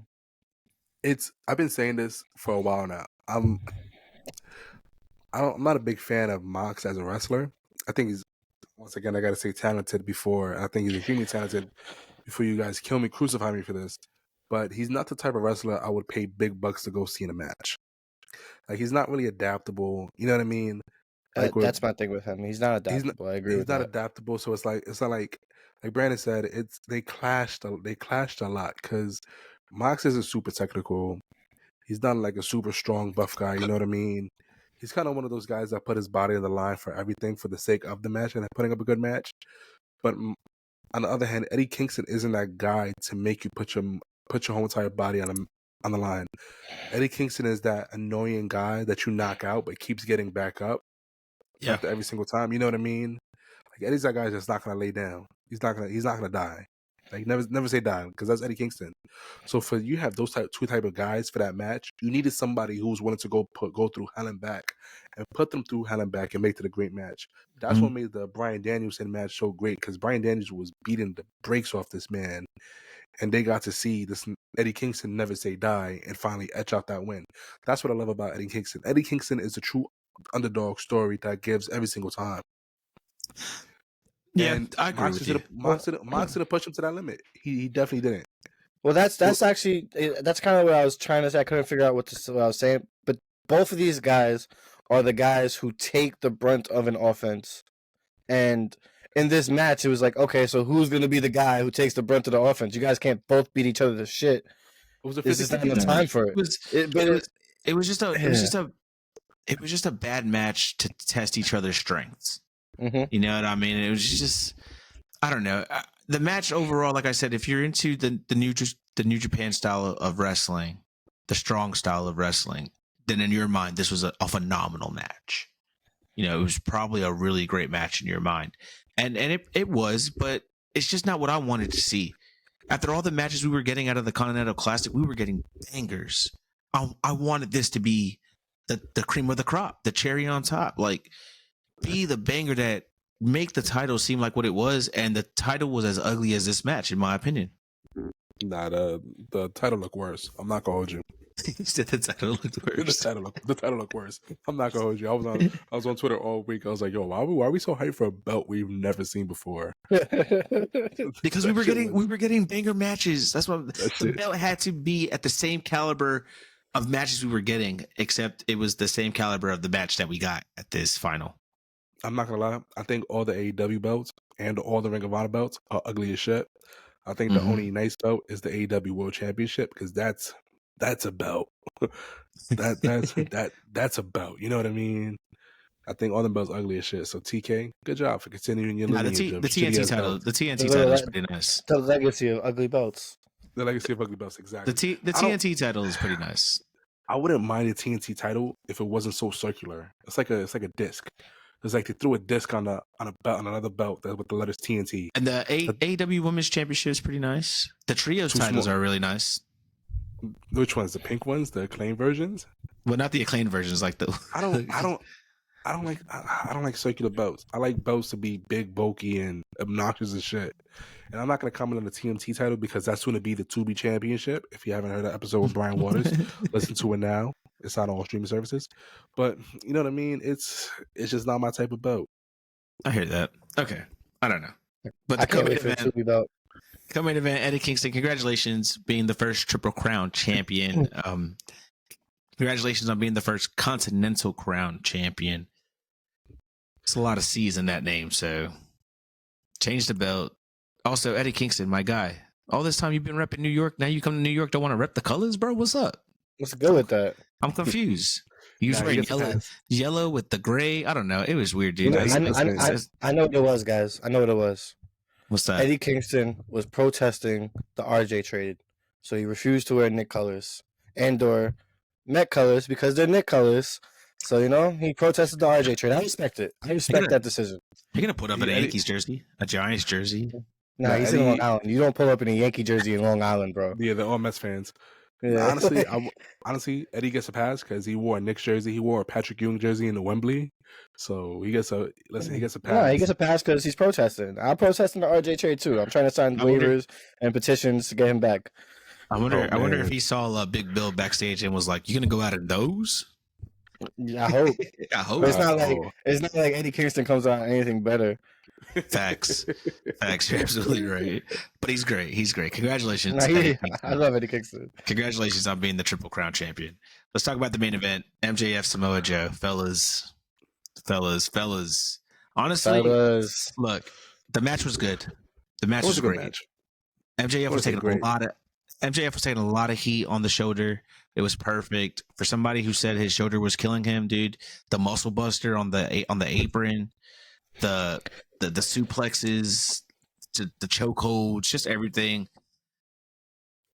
I've been saying this for a while now. I'm not a big fan of Mox as a wrestler. I think he's, once again, I got to say talented before. I think he's extremely talented before you guys kill me, crucify me for this. But he's not the type of wrestler I would pay big bucks to go see in a match. Like, he's not really adaptable. You know what I mean? Like that's my thing with him. He's not adaptable. I agree. He's not adaptable. So it's not like Brandon said. They clashed a lot because Mox isn't super technical. He's not like a super strong buff guy. You know what I mean? He's kind of one of those guys that put his body on the line for everything for the sake of the match and putting up a good match. But on the other hand, Eddie Kingston isn't that guy to make you put your whole entire body on the line. Eddie Kingston is that annoying guy that you knock out but keeps getting back up after every single time. You know what I mean? Like, Eddie's that guy that's not gonna lay down. He's not gonna die. Like, never say die, because that's Eddie Kingston. So for you have those two type of guys for that match, you needed somebody who was willing to go through hell and back and put them through hell and back and make it a great match. That's what made the Bryan Danielson match so great, because Bryan Danielson was beating the brakes off this man, and they got to see this Eddie Kingston never say die and finally etch out that win. That's what I love about Eddie Kingston. Eddie Kingston is the true underdog story that gives every single time. Yeah, and I agree with you. Mox didn't push him to that limit. He definitely didn't. Well, that's actually that's kind of what I was trying to say. I couldn't figure out what I was saying. But both of these guys are the guys who take the brunt of an offense. And in this match, it was like, okay, so who's going to be the guy who takes the brunt of the offense? You guys can't both beat each other to shit. It was a This is not enough time for it. It was just a bad match to test each other's strengths. Mm-hmm. You know what I mean? It was just, I don't know. The match overall, like I said, if you're into the New Japan style of wrestling, the strong style of wrestling, then in your mind, this was a phenomenal match. You know, it was probably a really great match in your mind. And it was, but it's just not what I wanted to see. After all the matches we were getting out of the Continental Classic, we were getting bangers. I wanted this to be the cream of the crop, the cherry on top. Like, be the banger that make the title seem like what it was, and the title was as ugly as this match, in my opinion. Nah, the title looked worse. I'm not gonna hold you. You said the title looked worse. The title looked worse. I'm not gonna hold you. I was on Twitter all week. I was like, yo, why are we so hyped for a belt we've never seen before? Because we were getting banger matches. That's what the belt had to be at the same caliber of matches we were getting, except it was the same caliber of the match that we got at this final. I'm not gonna lie. I think all the AEW belts and all the Ring of Honor belts are ugly as shit. I think the only nice belt is the AEW World Championship, because that's a belt. that's a belt. You know what I mean? I think all the belts ugly as shit. So TK, good job for continuing your lineage. The TNT title. The TNT title is pretty nice. The legacy of ugly belts. The legacy of ugly belts, exactly. The TNT title is pretty nice. I wouldn't mind a TNT title if it wasn't so circular. It's like a disc. It's like they threw a disc on a belt, on another belt with the letters TNT. And the AEW Women's Championship is pretty nice. The trios titles are really nice. Which ones? The pink ones, the acclaimed versions? Well, not the acclaimed versions, like the. I don't like circular belts. I like belts to be big, bulky, and obnoxious as shit. And I'm not gonna comment on the TNT title because that's going to be the Tubi Championship. If you haven't heard the episode with Brian Waters, listen to it now. It's on all streaming services. But you know what I mean? It's just not my type of belt. I hear that. Okay. I don't know. But I can't wait for the Tubi belt. Co-main event, Eddie Kingston, congratulations being the first Triple Crown champion. Congratulations on being the first Continental Crown champion. It's a lot of C's in that name, so change the belt. Also, Eddie Kingston, my guy. All this time you've been repping New York. Now you come to New York, don't want to rep the colors, bro? What's up? What's good with that? I'm confused. You was wearing yellow with the gray. I don't know. It was weird, dude. I know what it was, guys. I know what it was. What's that? Eddie Kingston was protesting the RJ trade, so he refused to wear Knick colors and/or Met colors because they're Knick colors. So he protested the RJ trade. I respect it. I respect that decision. You're gonna put up a Yankees jersey, a Giants jersey. Nah, he's in Long Island. You don't pull up in a Yankee jersey in Long Island, bro. Yeah, they're all Mets fans. Yeah. Honestly, Eddie gets a pass because he wore a Knicks jersey. He wore a Patrick Ewing jersey in the Wembley, so he gets a pass. No, he gets a pass because he's protesting. I'm protesting the RJ trade too. I'm trying to sign I wonder- waivers and petitions to get him back. I wonder if man. he saw Big Bill backstage and was like, "You gonna go out of those?" Yeah, I hope. I hope. But it's not like Eddie Kingston comes out anything better. Facts. You're absolutely right. But he's great. Congratulations. Nah, Eddie I Kingston. love Eddie Kingston. Congratulations on being the Triple Crown champion. Let's talk about the main event. MJF Samoa Joe, fellas. Honestly, Fellas. look, the match was good. The match It was was a good great. match. MJF was taking great. a lot of heat on the shoulder. It was perfect for somebody who said his shoulder was killing him, dude. The muscle buster on the apron, the suplexes, the chokeholds, just everything.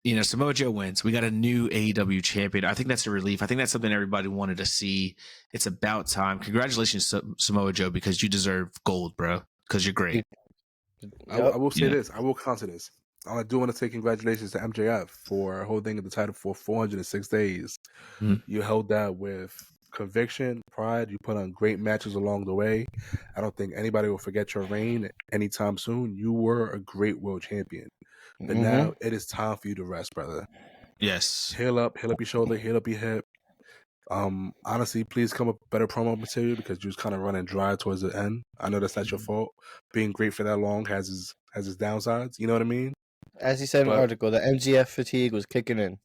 You know, Samoa Joe wins. We got a new AEW champion. I think that's a relief. I think that's something everybody wanted to see. It's about time. Congratulations, Samoa Joe, because you deserve gold, bro. Because you're great. I will say this. I will counter this. I do want to say congratulations to MJF for holding the title for 406 days. Mhm. You held that with conviction, pride. You put on great matches along the way. I don't think anybody will forget your reign anytime soon. You were a great world champion. But now it is time for you to rest, brother. Yes. Heal up your shoulder, heal up your hip. Honestly, please come up with better promo material because you was kind of running dry towards the end. I know that's not your fault. Being great for that long has its downsides. You know what I mean? As he said in the But- article, the MGF fatigue was kicking in.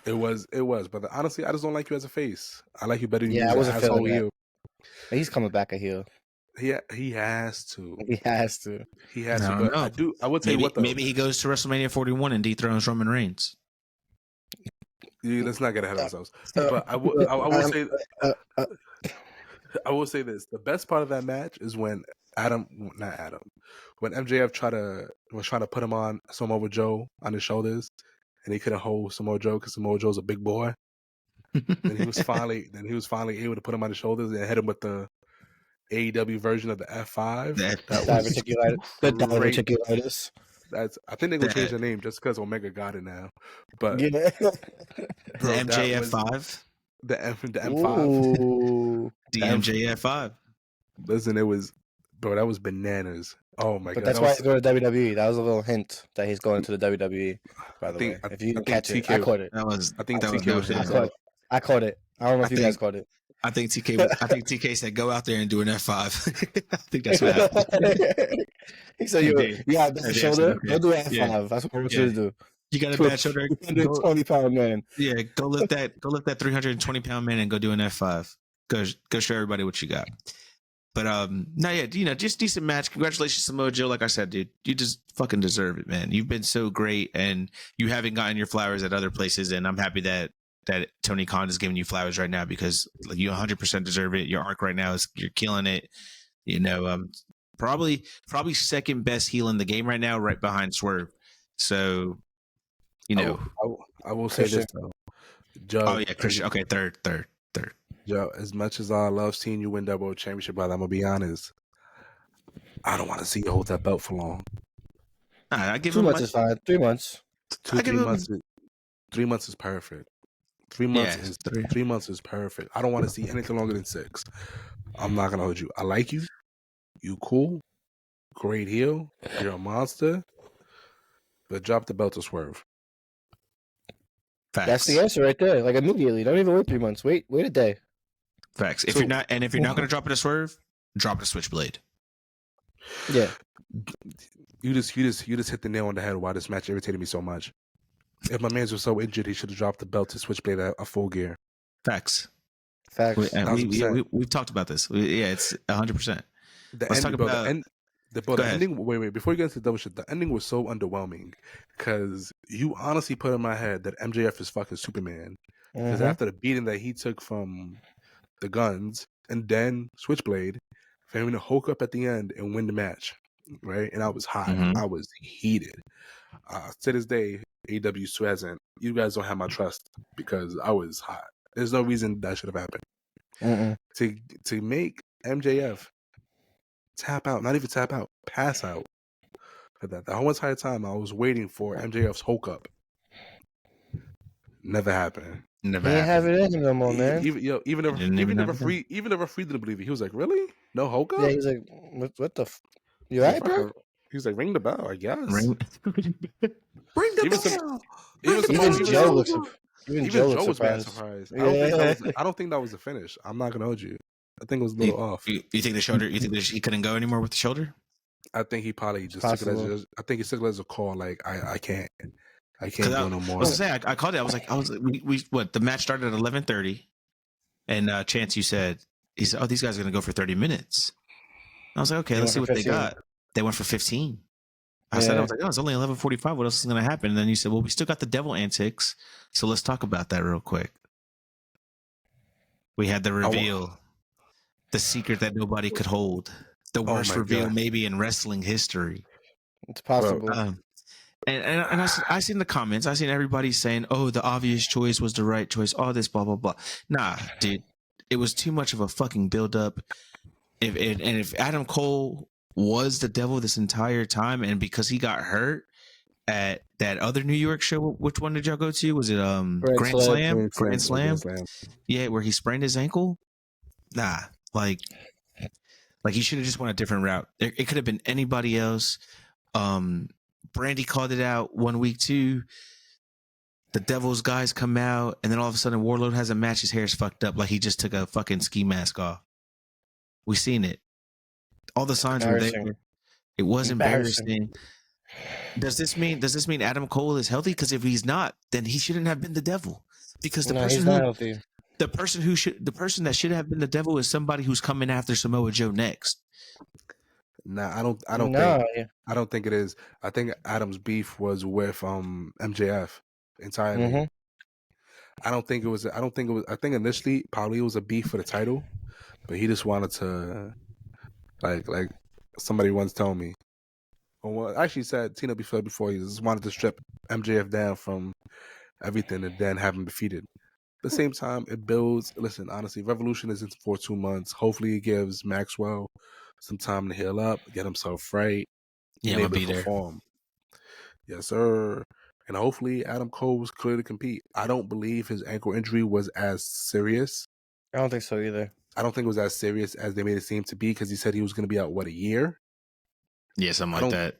It was, but honestly, I just don't like you as a face. I like you better than Yeah, you I as wasn't an feeling asshole that. heel. He's coming back a heel. He has to. He has to. He has I to. don't But know. I would tell you Maybe, what though. maybe he goes to WrestleMania 41 and dethrones Roman Reigns. Let's not get ahead of ourselves. But I will say I will say this: the best part of that match is when when MJF was trying to put him on Samoa Joe on his shoulders, and he couldn't hold Samoa Joe because Samoa Joe's a big boy. Then he was finally able to put him on his shoulders and hit him with the AEW version of the F5. That Diverticulitis. The great. diverticulitis. I think they're gonna change the name just because Omega got it now. But Yeah. the bro, that MJF was 5. the M5. Ooh. The MJF 5. Listen, that was bananas. Oh my But god, that's that why was- he's going to WWE. That was a little hint that he's going to the WWE. By the way, if you didn't catch it, I caught it. That was. I think that was TK no was hint. himself. I caught it. I don't know if I you guys think- caught it. I think TK said, "Go out there and do an F5." I think that's what happened. He said, He did. "You got a bad He did. shoulder. Okay. Go do an F5. Yeah. That's what I want Yeah. you to do. You got a To bad shoulder. Go, 220-pound man. yeah, go lift that 320-pound man and go do an F5. Go show everybody what you got. But no, yeah, just decent match. Congratulations, Samoa Joe. Like I said, dude, you just fucking deserve it, man. You've been so great, and you haven't gotten your flowers at other places. And I'm happy that Tony Khan is giving you flowers right now because you 100% deserve it. Your arc right now is you're killing it. You know, probably second best heel in the game right now, right behind Swerve. So, you know, I will say this though, Joe. oh yeah, Christian. Okay, third. Joe, as much as I love seeing you win that world championship, brother, I'm gonna be honest. I don't want to see you hold that belt for long. I give 2 him months is fine. 3 months. I give him- 3 months is perfect. 3 months Yeah, is three. 3 months is perfect. I don't want to see anything longer than 6. I'm not gonna hold you. I like you. You cool. Great heel. You're a monster. But drop the belt to Swerve. Facts. That's the answer right there. Like immediately. Don't even wait 3 months. Wait a day. Facts. If So- you're not going to drop it to Swerve, drop it to Switchblade. Yeah. You just hit the nail on the head why this match irritated me so much. If my man was so injured, he should have dropped the belt to Switchblade at a Full Gear. Facts. Facts. We've talked about this. It's 100%. The Let's end, talk bro, about- the end. The Go ahead. ending. Wait. Before you get into the double shit, the ending was so underwhelming because you honestly put in my head that MJF is fucking Superman. Because Mhm. after the beating that he took from the Guns and then Switchblade, for him to hook up at the end and win the match, right? And I was hot. Mhm. I was heated. To this day, AEW still hasn't. You guys don't have my trust because I was hot. There's no reason that should have happened. Mm-mm. To make MJF tap out, not even tap out, pass out. For that, the whole entire time I was waiting for MJF's hook up. Never happened. Never He ain't have happened. it in him no more, man. Even It didn't even the happen. referee didn't believe it. He was like, "Really? No Hoka?" Yeah, he's like, what the? You Yeah, right, bro? He's like, "Ring the bell, I guess." Ring the Even some- bell. Even Joe looks. Even Joe Joe was mad surprised. surprised. Yeah. I don't think that was the finish. I'm not gonna hold you. I think it was a little off. You think the shoulder? You think that he couldn't go anymore with the shoulder? I think he probably just took it as I think he took it as a call. Like I can't go no more. I was saying, I called it. I was like, we what? The match started at 11:30, and Chance, you said he said, oh, these guys are gonna go for 30 minutes. I was like, okay, let's see what 15. they got. They went for 15. I said, I was like, oh, it's only 11:45. What else is gonna happen? And then you said, well, we still got the devil antics, so let's talk about that real quick. We had the reveal, the secret that nobody could hold, the worst reveal maybe in wrestling history. It's possible. And I seen the comments. I seen everybody saying, "Oh, the obvious choice was the right choice." All this, blah blah blah. Nah, dude, it was too much of a fucking build up. If Adam Cole was the devil this entire time, and because he got hurt at that other New York show, which one did y'all go to? Was it Grand Slam? Yeah, where he sprained his ankle. Nah, like he should have just went a different route. It could have been anybody else. Brandy called it out 1 week too. The Devil's guys come out, and then all of a sudden Warlord has a match. His hair's fucked up, like he just took a fucking ski mask off. We seen it. All the signs were there. It was embarrassing. Does this mean Adam Cole is healthy? Because if he's not, then he shouldn't have been the Devil. Because the person that should have been the Devil is somebody who's coming after Samoa Joe next. Nah, I don't think it is. I think Adam's beef was with MJF entirely. Mm-hmm. I think initially probably it was a beef for the title, but he just wanted to like somebody once told me. Well, actually said Tina before he just wanted to strip MJF down from everything and then have him defeated. At the same time, it builds. Listen, honestly, Revolution isn't for 2 months. Hopefully, it gives Maxwell some time to heal up, get himself right. Yeah, we'll be there. Yes, sir. And hopefully, Adam Cole was clear to compete. I don't believe his ankle injury was as serious. I don't think so either. I don't think it was as serious as they made it seem to be because he said he was going to be out a year. Yeah, something like that.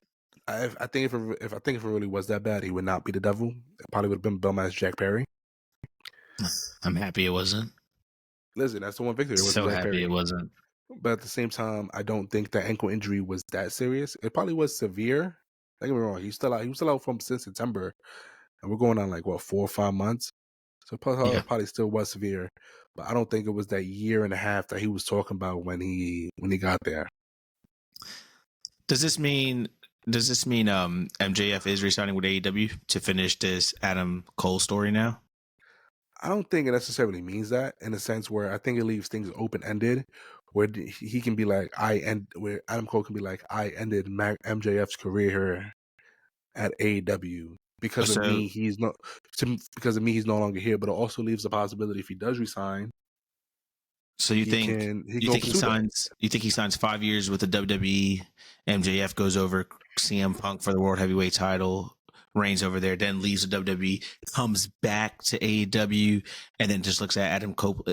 I think if it really was that bad, he would not be the Devil. It probably would have been Belmas Jack Perry. I'm happy it wasn't. Listen, that's the one victory. So happy it wasn't. But at the same time, I don't think the ankle injury was that serious. It probably was severe. Don't get me wrong. He was still out from since September, and we're going on 4 or 5 months. So probably still was severe. But I don't think it was that year and a half that he was talking about when he got there. Does this mean MJF is resigning with AEW to finish this Adam Cole story now? I don't think it necessarily means that, in a sense where I think it leaves things open-ended, where he can be like, where Adam Cole can be like, I ended MJF's career here at AEW because of me. He's no longer here, but it also leaves the possibility if he does resign. So you think he signs 5 years with the WWE? MJF goes over CM Punk for the World Heavyweight title, reigns over there, then leaves the WWE, comes back to AEW, and then just looks at Adam Cole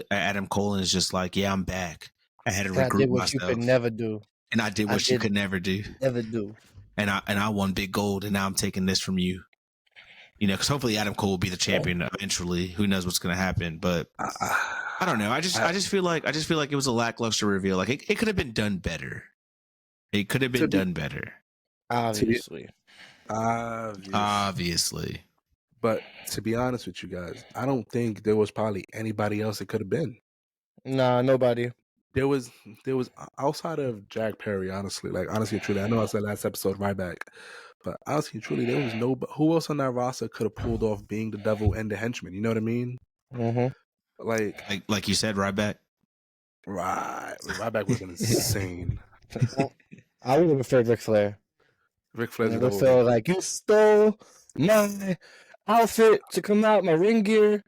and is just like, "Yeah, I'm back. I had to regroup myself. What you could never do, and I did what you could never do. Never do. And I won big gold, and now I'm taking this from you." You know, because hopefully Adam Cole will be the champion eventually. Who knows what's going to happen? But I don't know. I just feel like it was a lackluster reveal. Like it could have been done better. It could have been done better. Obviously. But to be honest with you guys, I don't think there was probably anybody else it could have been. Nah, nobody. There was outside of Jack Perry, honestly and truly. I know I said last episode Ryback, but honestly and truly, there was no. Who else on that roster could have pulled off being the Devil and the Henchman? You know what I mean? Mm-hmm. Like you said, Ryback. Right, Ryback was insane. I would have preferred Ric Flair. Ric Flair's would feel like you stole my outfit to come out, my ring gear.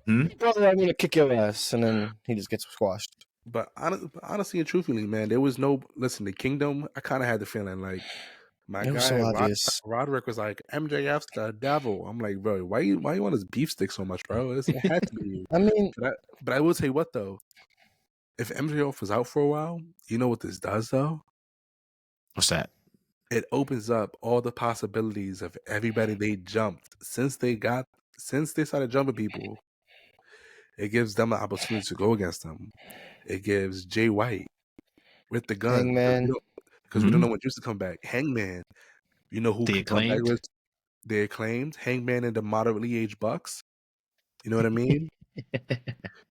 Brother, I'm gonna kick your ass, and then he just gets squashed. But honestly and truthfully, man, there was no. Listen, the Kingdom. I kind of had the feeling like My It was so guy obvious. Roderick was like, MJF's the devil. I'm like, bro, why you want his beef stick so much, bro? It had to be you. I mean, But I will tell you what though, if MJF was out for a while, you know what this does though? What's that? It opens up all the possibilities of everybody they jumped since they started jumping people. It gives them an opportunity to go against them. It gives Jay White with the gun Hangman. because we don't know when used to come back. Hangman, you know who The can come back Acclaimed? with the Acclaimed, Hangman and the moderately aged Bucks. You know what I mean?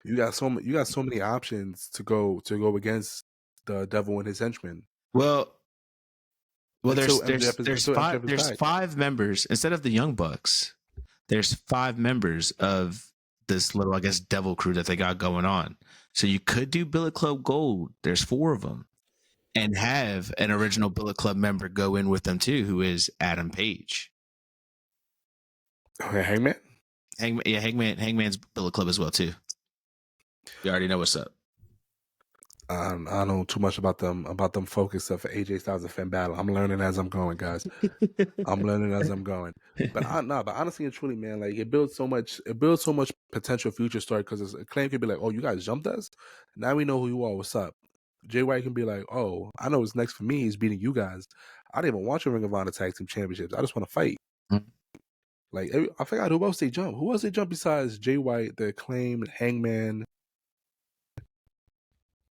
You got so many options to go against the devil and his henchmen. Well, Until there's MJF is back. 5 members instead of the Young Bucks. There's 5 members of this little, I guess, devil crew that they got going on. So you could do Bullet Club Gold. There's 4 of them, and have an original Bullet Club member go in with them too, who is Adam Page. Okay, Hangman. Hangman's Bullet Club as well too. You already know what's up. I don't know too much about them focus of AJ Styles and Finn Balor. I'm learning as I'm going, guys. I'm learning as I'm going. But honestly and truly, man, like it builds so much potential future story because a claim could be like, oh, you guys jumped us? Now we know who you are. What's up? Jay White can be like, oh, I know what's next for me is beating you guys. I didn't even want your Ring of Honor Tag Team Championships. I just want to fight. Mm-hmm. Like I forgot who else they jump. Who else they jump besides Jay White, the Acclaimed, Hangman?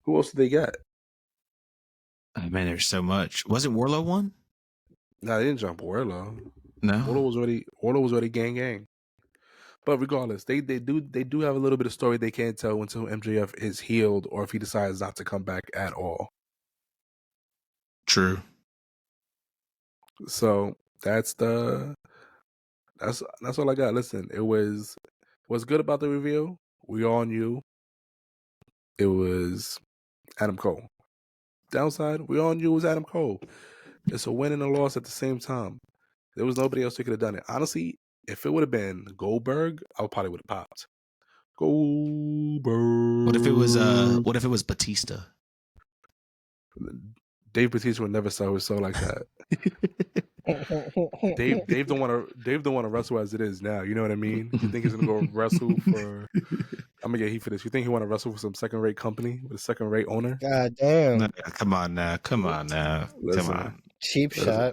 Who else did they get? Oh, man, there's so much. Wasn't Warlow one? No, they didn't jump Warlow. No. Warlow was already gang. But regardless, they do have a little bit of story they can't tell until MJF is healed or if he decides not to come back at all. True. So that's all I got. Listen, what's good about the reveal? We all knew it was Adam Cole. Downside, we all knew it was Adam Cole. It's a win and a loss at the same time. There was nobody else who could have done it. Honestly, if it would have been Goldberg, I probably would have popped. Goldberg. What if it was Batista? Dave Batista would never sell his soul like that. Dave don't want to wrestle as it is now. You know what I mean? You think he's gonna go wrestle for? I'm gonna get heat for this. You think he want to wrestle for some second-rate company with a second-rate owner? God damn! No, come on now. Listen, come on. Cheap shot.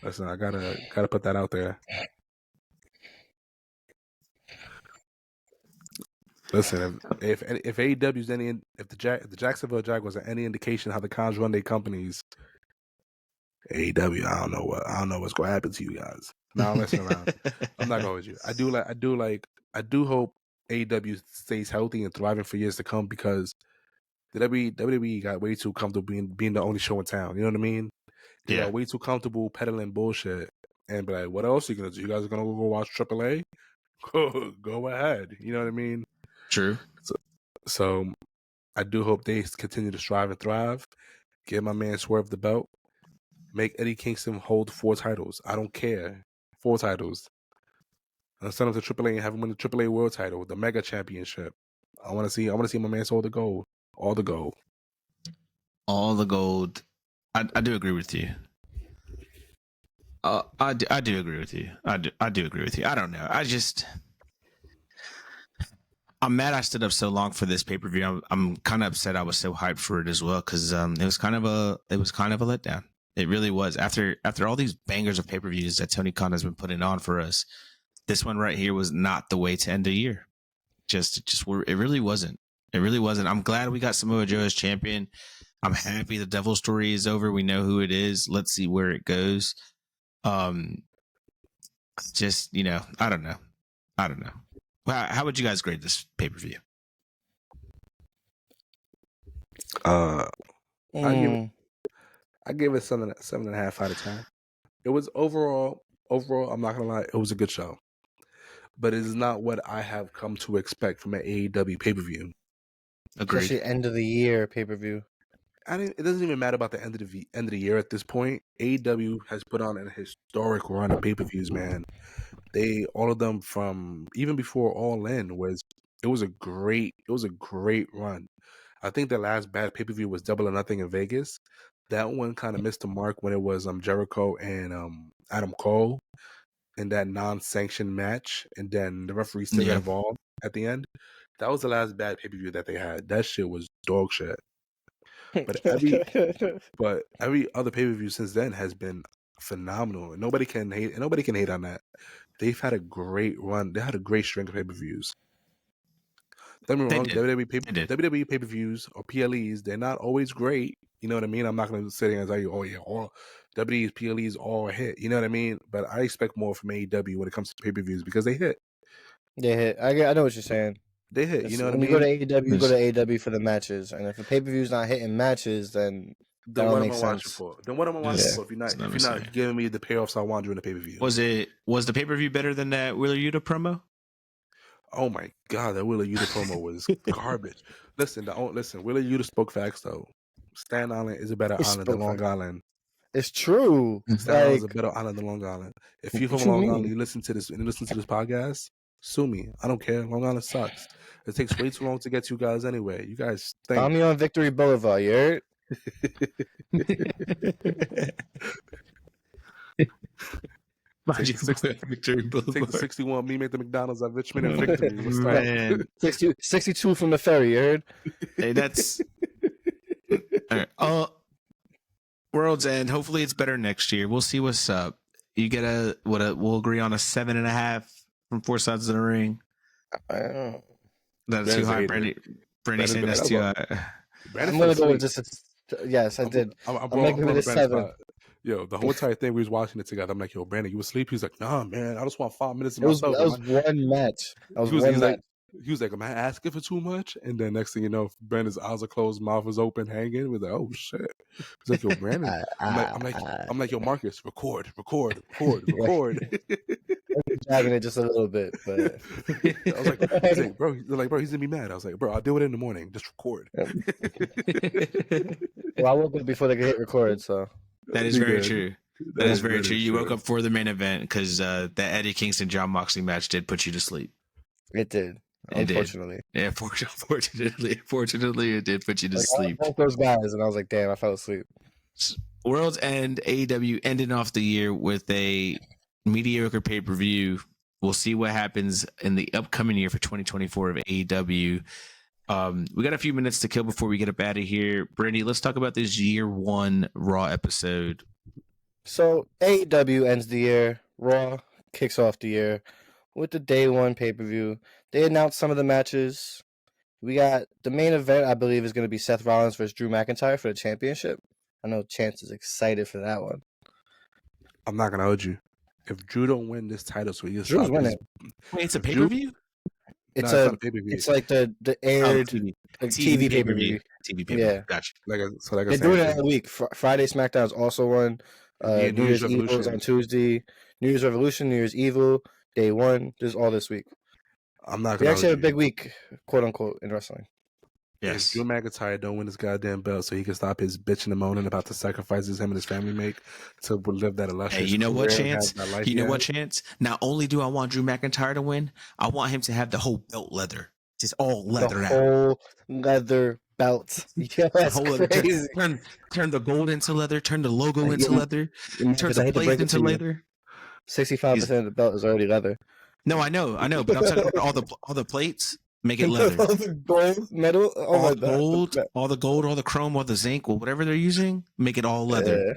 Listen, I gotta put that out there. Listen, if AEW's if the Jacksonville Jaguars are any indication how the Cons run their companies, AEW, I don't know what's gonna happen to you guys. Now I'm messing around. I'm not going with you. I do hope AEW stays healthy and thriving for years to come because the WWE got way too comfortable being the only show in town. You know what I mean? They got way too comfortable peddling bullshit and be like, what else are you gonna do? You guys are gonna go watch AAA? Go ahead. You know what I mean? True. So I do hope they continue to strive and thrive. Give my man Swerve the belt. Make Eddie Kingston hold 4 titles. I don't care. 4 titles. And send him to AAA and have him win the AAA World Title, the Mega Championship. I want to see my man hold the gold. All the gold. All the gold. I do agree with you. I do agree with you. I do agree with you. I don't know. I'm mad I stood up so long for this pay-per-view. I'm kind of upset I was so hyped for it as well because it was kind of a letdown. It really was. After all these bangers of pay-per-views that Tony Khan has been putting on for us, this one right here was not the way to end the year. It really wasn't. It really wasn't. I'm glad we got Samoa Joe as champion. I'm happy the Devil story is over. We know who it is. Let's see where it goes. I don't know. How would you guys grade this pay-per-view? I give it 7.5 out of 10. It was overall, I'm not gonna lie, it was a good show. But it is not what I have come to expect from an AEW pay-per-view. Agreed. Especially end of the year pay-per-view. It doesn't even matter about the end of the year at this point. AEW has put on an historic run of pay-per-views, man. All of them from even before All In it was a great run. I think the last bad pay-per-view was Double or Nothing in Vegas. that one kind of missed the mark when it was Jericho and Adam Cole in that non-sanctioned match, and then the referee still got involved at the end. That was the last bad pay-per-view that they had. That shit was dog shit. But every other pay-per-view since then has been phenomenal, and nobody can hate on that. They've had a great run. They had a great string of pay-per-views. Don't get me wrong, WWE pay-per-views or PLEs, they're not always great. You know what I mean? I'm not going to sit here and tell you, oh yeah, all WWE's PLEs all hit. You know what I mean? But I expect more from AEW when it comes to pay-per-views because they hit. They hit. I know what you're saying. They hit. You know what I mean? When you go to AEW, you go to AEW for the matches, and if a pay-per-view's not hitting matches, then that don't make sense. Then what am I watching for? If you're not giving me the payoffs I want during the pay-per-view. Was the pay-per-view better than that Wheeler Yuta promo? Oh my God, that Wheeler Yuta promo was garbage. Listen, Wheeler Yuta spoke facts though. Staten Island is a better island than Long Island. It's true. Staten Island is a better island than Long Island. If you're from Long Island, you listen to this podcast, sue me. I don't care. Long Island sucks. It takes way too long to get you guys anyway. You guys stink. Find me on Victory Boulevard, you heard? Take the 61 me make the McDonald's at Richmond and Victory. Man. 62 from the ferry, you heard? Hey, that's all right. World's End. Hopefully it's better next year. We'll see what's up. You get we'll agree on a 7.5 from Four Sides of the Ring. That's too high, Brandy. Brandy saying that's too high. I'm gonna go with just yes, I did. I'm making it a 7. Yo, the whole entire thing we was watching it together. I'm like, yo, Brandon, you asleep? He's like, nah, man, I just want 5 minutes of myself. That was one match. He was like, am I asking for too much? And then next thing you know, Brandon's eyes are closed, mouth is open, hanging. We're like, oh shit. He's like, yo, Brandon. I'm like, yo, Marcus, record. Dragging it just a little bit, but I was like, bro, he's gonna be mad. I was like, bro, I'll do it in the morning. Just record. Well, I woke up before they could hit record, so. That is very true. That is very true. You woke up for the main event because that Eddie Kingston John Moxley match did put you to sleep. It did. Unfortunately. Yeah, fortunately, it did put you to sleep. I those guys, and I was like, damn, I fell asleep. World's End AEW ending off the year with a mediocre pay-per-view. We'll see what happens in the upcoming year for 2024 of AEW. We got a few minutes to kill before we get up out of here. Brandy, let's talk about this year 1 Raw episode. So AEW ends the year. Raw kicks off the year with the day 1 pay-per-view. They announced some of the matches. We got the main event, I believe, is going to be Seth Rollins versus Drew McIntyre for the championship. I know Chance is excited for that one. I'm not going to hold you. If Drew don't win this title, so Drew's winning. Wait, it's a pay-per-view? It's a pay-per-view. It's like the aired TV pay-per-view. TV pay-per-view. Yeah. Gotcha. They're doing it every week. Friday SmackDown is also one. New Year's Evil is on Tuesday. New Year's Revolution, New Year's Evil, day 1. This is all this week. I'm not We actually have a big week, quote unquote, in wrestling. Yes. If Drew McIntyre don't win his goddamn belt so he can stop his bitching and moaning about the sacrifices him and his family make to live that illustrious Hey, you know what, Chance? Not only do I want Drew McIntyre to win, I want him to have the whole belt leather. Just all leather the now. Whole leather belt. Yeah, that's crazy. Turn the gold into leather, turn the logo into leather, turn the plates into leather. 65% of the belt is already leather. No, I know, but I'm talking about all the plates. Make it leather. All the gold, metal, all the gold, all the chrome, all the zinc, or whatever they're using. Make it all leather.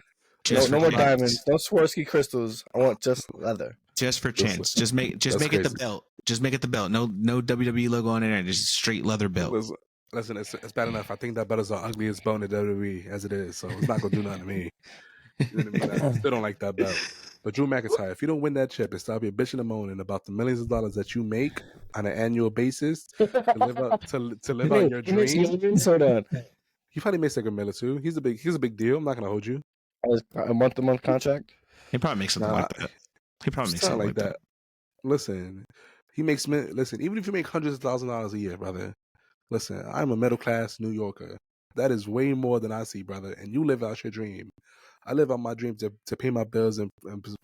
Yeah. No more diamonds. No Swarovski crystals. I want just leather. Just for Chance. Just make it the belt. Just make it the belt. No WWE logo on it. Just straight leather belt. Listen, it's bad enough. I think that belt is the ugliest bone in WWE as it is, so it's not gonna do nothing to me. You know what I mean? I still don't like that belt. But Drew McIntyre, if you don't win that chip and stop your bitching and moaning about the millions of dollars that you make on an annual basis to live out your dream, he probably makes like $1 million too. He's a big deal. I'm not gonna hold you. A month-to-month contract. He probably makes something like that. He probably makes something like that. Listen, even if you make hundreds of thousands of dollars a year, brother. Listen, I'm a middle class New Yorker. That is way more than I see, brother. And you live out your dream. I live on my dream to pay my bills and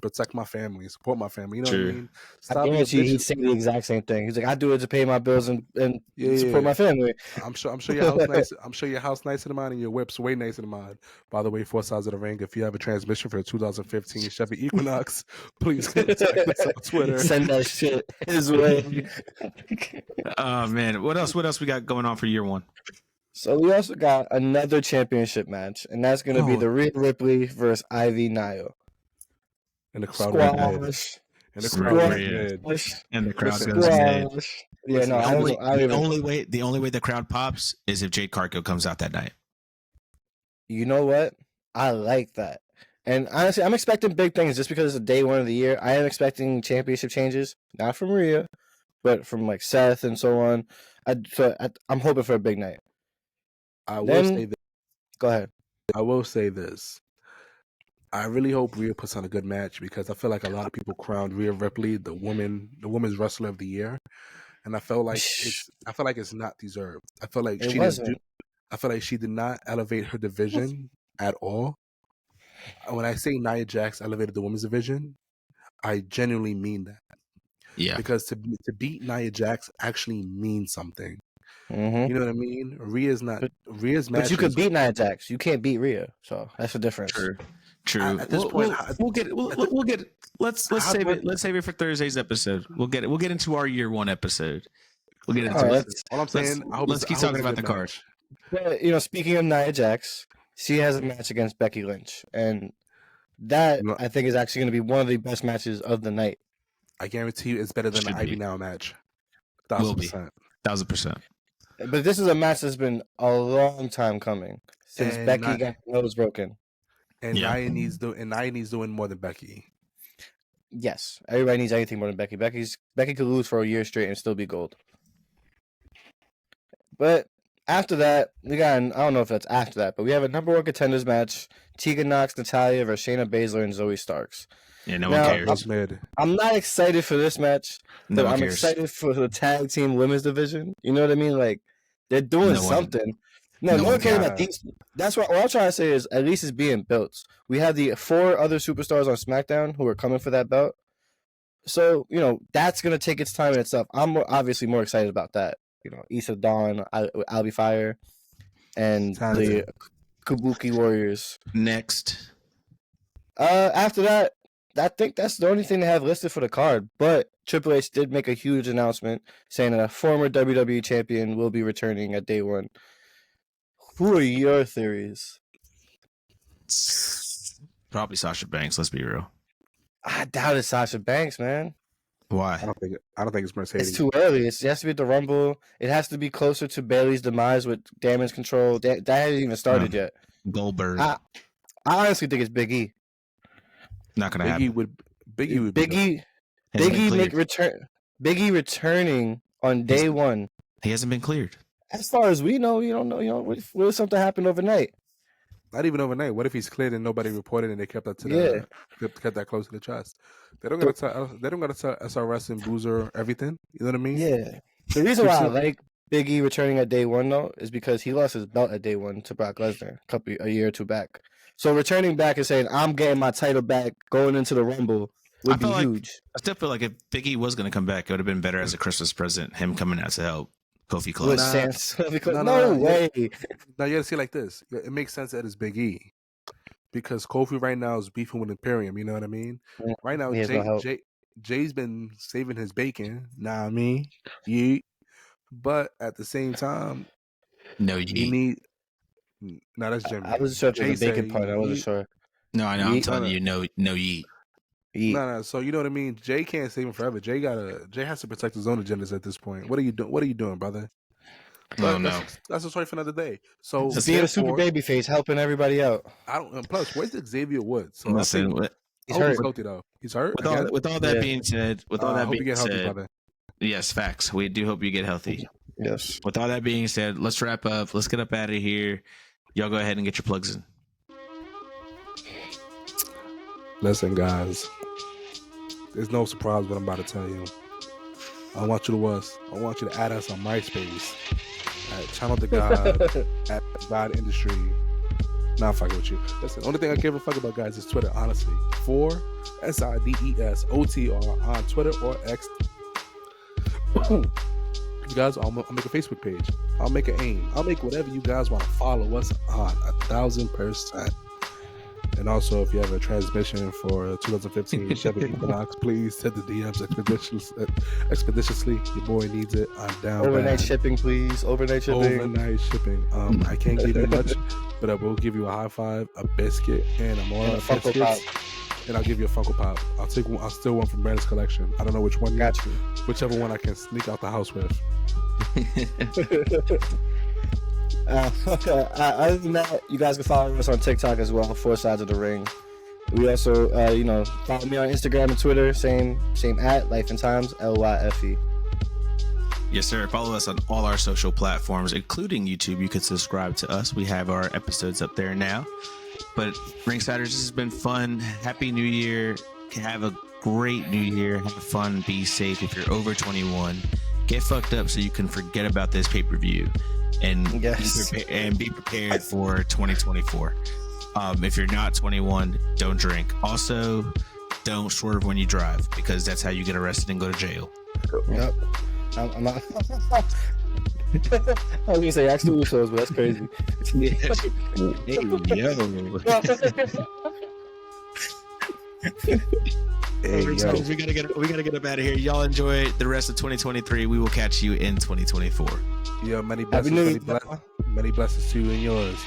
protect my family, support my family. You know what I True. mean? I Stop being guarantee you he'd bitches. say the exact same thing. He's like, I do it to pay my bills and support Yeah. my family. I'm sure your house nice. I'm sure your house nicer than mine, and your whip's way nicer than mine. By the way, 4 sides of the ring. If you have a transmission for a 2015 Chevy Equinox, please contact us on Twitter. Send that shit his way. Oh man, what else? What else we got going on for year one? So we also got another championship match, and that's going to be Oh. the Rhea Ripley versus Ivy Nile. And the crowd went mad. Squash. And the Squash. crowd went Yeah. mad. Squash. And the crowd Listen, goes mad. Squash. Yeah, Listen, no, the I Only, don't the even. only way the crowd pops is if Jade Cargill comes out that night. You know what? I like that. And honestly, I'm expecting big things just because it's day one of the year. I am expecting championship changes, not from Rhea, but from like Seth and so on. I'm hoping for a big night. I will Then- say that. Go ahead. I will say this. I really hope Rhea puts on a good match because I feel like a lot of people crowned Rhea Ripley the women's wrestler of the year, and I felt like it's not deserved. I feel like It wasn't. I feel like she did not elevate her division at all. When I say Nia Jax elevated the women's division, I genuinely mean that. Yeah. Because to beat Nia Jax actually means something. Mm-hmm. You know what I mean? Rhea's match. But you could beat Nia Jax. You can't beat Rhea. So that's the difference. True. At this point, we'll get it. We'll get it. Let's save it. Let's save it for Thursday's episode. We'll get it. We'll get into our year one episode. We'll get into All right, it. All I'm saying, Let's keep talking about the card. But, speaking of Nia Jax, she has a match against Becky Lynch, and that No. I think is actually going to be one of the best matches of the night. I guarantee you, it's better than the Should Ivy be. Now match. Will be. 1,000%. 1,000%. But this is a match that's been a long time coming since And Becky not- got her nose broken. And Yeah. Nia needs doing more than Becky. Yes, everybody needs anything more than Becky. Becky could lose for a year straight and still be gold. But after that, we got I don't know if that's after that, but we have a number one contenders match: Tegan Nox, Natalya versus Shayna Baszler and Zoe Starks. Yeah, no Now, one cares. That's mid. I'm not excited for this match, No but one I'm cares. excited for the tag team women's division. You know what I mean? Like they're doing No one- something. No no one one cares cares. about these. That's what I'm trying to say is at least it's being built. We have the 4 other superstars on SmackDown who are coming for that belt. So, that's going to take its time in itself. I'm obviously more excited about that. Issa Dawn, Albie Fire, and the Kabuki Warriors. Next. After that, I think that's the only thing they have listed for the card. But Triple H did make a huge announcement saying that a former WWE champion will be returning at day one. Who are your theories? Probably Sasha Banks. Let's be real. I doubt it's Sasha Banks, man. I Why? don't think it's Mercedes. It's too early. It has to be at the Rumble. It has to be closer to Bailey's demise with damage control. That hasn't even started yet. Goldberg. I honestly think it's Big E. Not gonna Biggie happen. would be the- Big E. Hasn't Big been E cleared. make return. Big E returning on day one. He hasn't been cleared. As far as we know, you don't know. What if something happened overnight? Not even overnight. What if he's cleared and nobody reported and they kept that to the kept that close to the chest? They don't gotta tell SRS and Boozer everything. You know what I mean? Yeah. The reason why I like Big E returning at day one though is because he lost his belt at day one to Brock Lesnar a year or two back. So returning back and saying I'm getting my title back going into the Rumble would be feel like- huge. I still feel like if Big E was gonna come back, it would have been better as a Christmas present. Him coming out to help Kofi With Close. Sans, because No, no, no, way. Now you gotta see it like this. It makes sense that it's Big E because Kofi right now is beefing with Imperium. You know what I mean? Yeah, Right now, he has no help. Jay's been saving his bacon. Nah, I mean, yeet. But at the same time, No, you Yeet. need. No, that's Jimmy. I wasn't sure if it was a Jay bacon said part. I wasn't yeet. sure. No, I know. I'm Yeet. telling you, no Yeet. Eat. No. So you know what I mean. Jay can't save him forever. Jay has to protect his own agendas at this point. What are you doing? What are you doing, brother? I don't know. That's a story for another day. So Just being a super therefore, baby face, helping everybody out. I don't. And plus, where's Xavier Woods? So I Listen, think- He's I hope hurt. he's healthy though. He's hurt. I get it. with all that Yeah. being said, I hope you get healthy, brother. yes, facts. We do hope you get healthy. Yes. With all that being said, let's wrap up. Let's get up out of here. Y'all go ahead and get your plugs in. Listen, guys. There's no surprise what I'm about to tell you. I want you to add us on MySpace at Channel the God at God Industry. Not fucking with you. Listen, the only thing I give a fuck about, guys, is Twitter, honestly. For SIDESOTR on Twitter or X. You guys, I'll make a Facebook page. I'll make an AIM. I'll make whatever you guys want to follow us on 1,000%. And also, if you have a transmission for 2015 Chevy Equinox, please send the DMs expeditiously. Your boy needs it. I'm down. Overnight bad. shipping, please. Overnight shipping. Overnight shipping. I can't give you much, but I will give you a high five, a biscuit, and a more Funko Pop. And I'll give you a Funko Pop. I'll take one. I'll steal one from Brandon's collection. I don't know which one yet. Got you. Whichever one I can sneak out the house with. Other than that, you guys can follow us on TikTok as well, 4 Sides of the Ring. We also, follow me on Instagram and Twitter, same at Life and Times, LYFE. Yes, sir. Follow us on all our social platforms, including YouTube. You can subscribe to us. We have our episodes up there now. But Ringsiders, this has been fun. Happy New Year. Have a great New Year. Have fun. Be safe. If you're over 21, get fucked up so you can forget about this pay-per-view and be prepared for 2024. If you're not 21, don't drink. Also, don't swerve when you drive because that's how you get arrested and go to jail. Yep. I'm not. I was gonna say Axe Two shows, but that's crazy. Hey, yo. We gotta get up out of here. Y'all enjoy the rest of 2023. We will catch you in 2024. Many blessings to you and yours.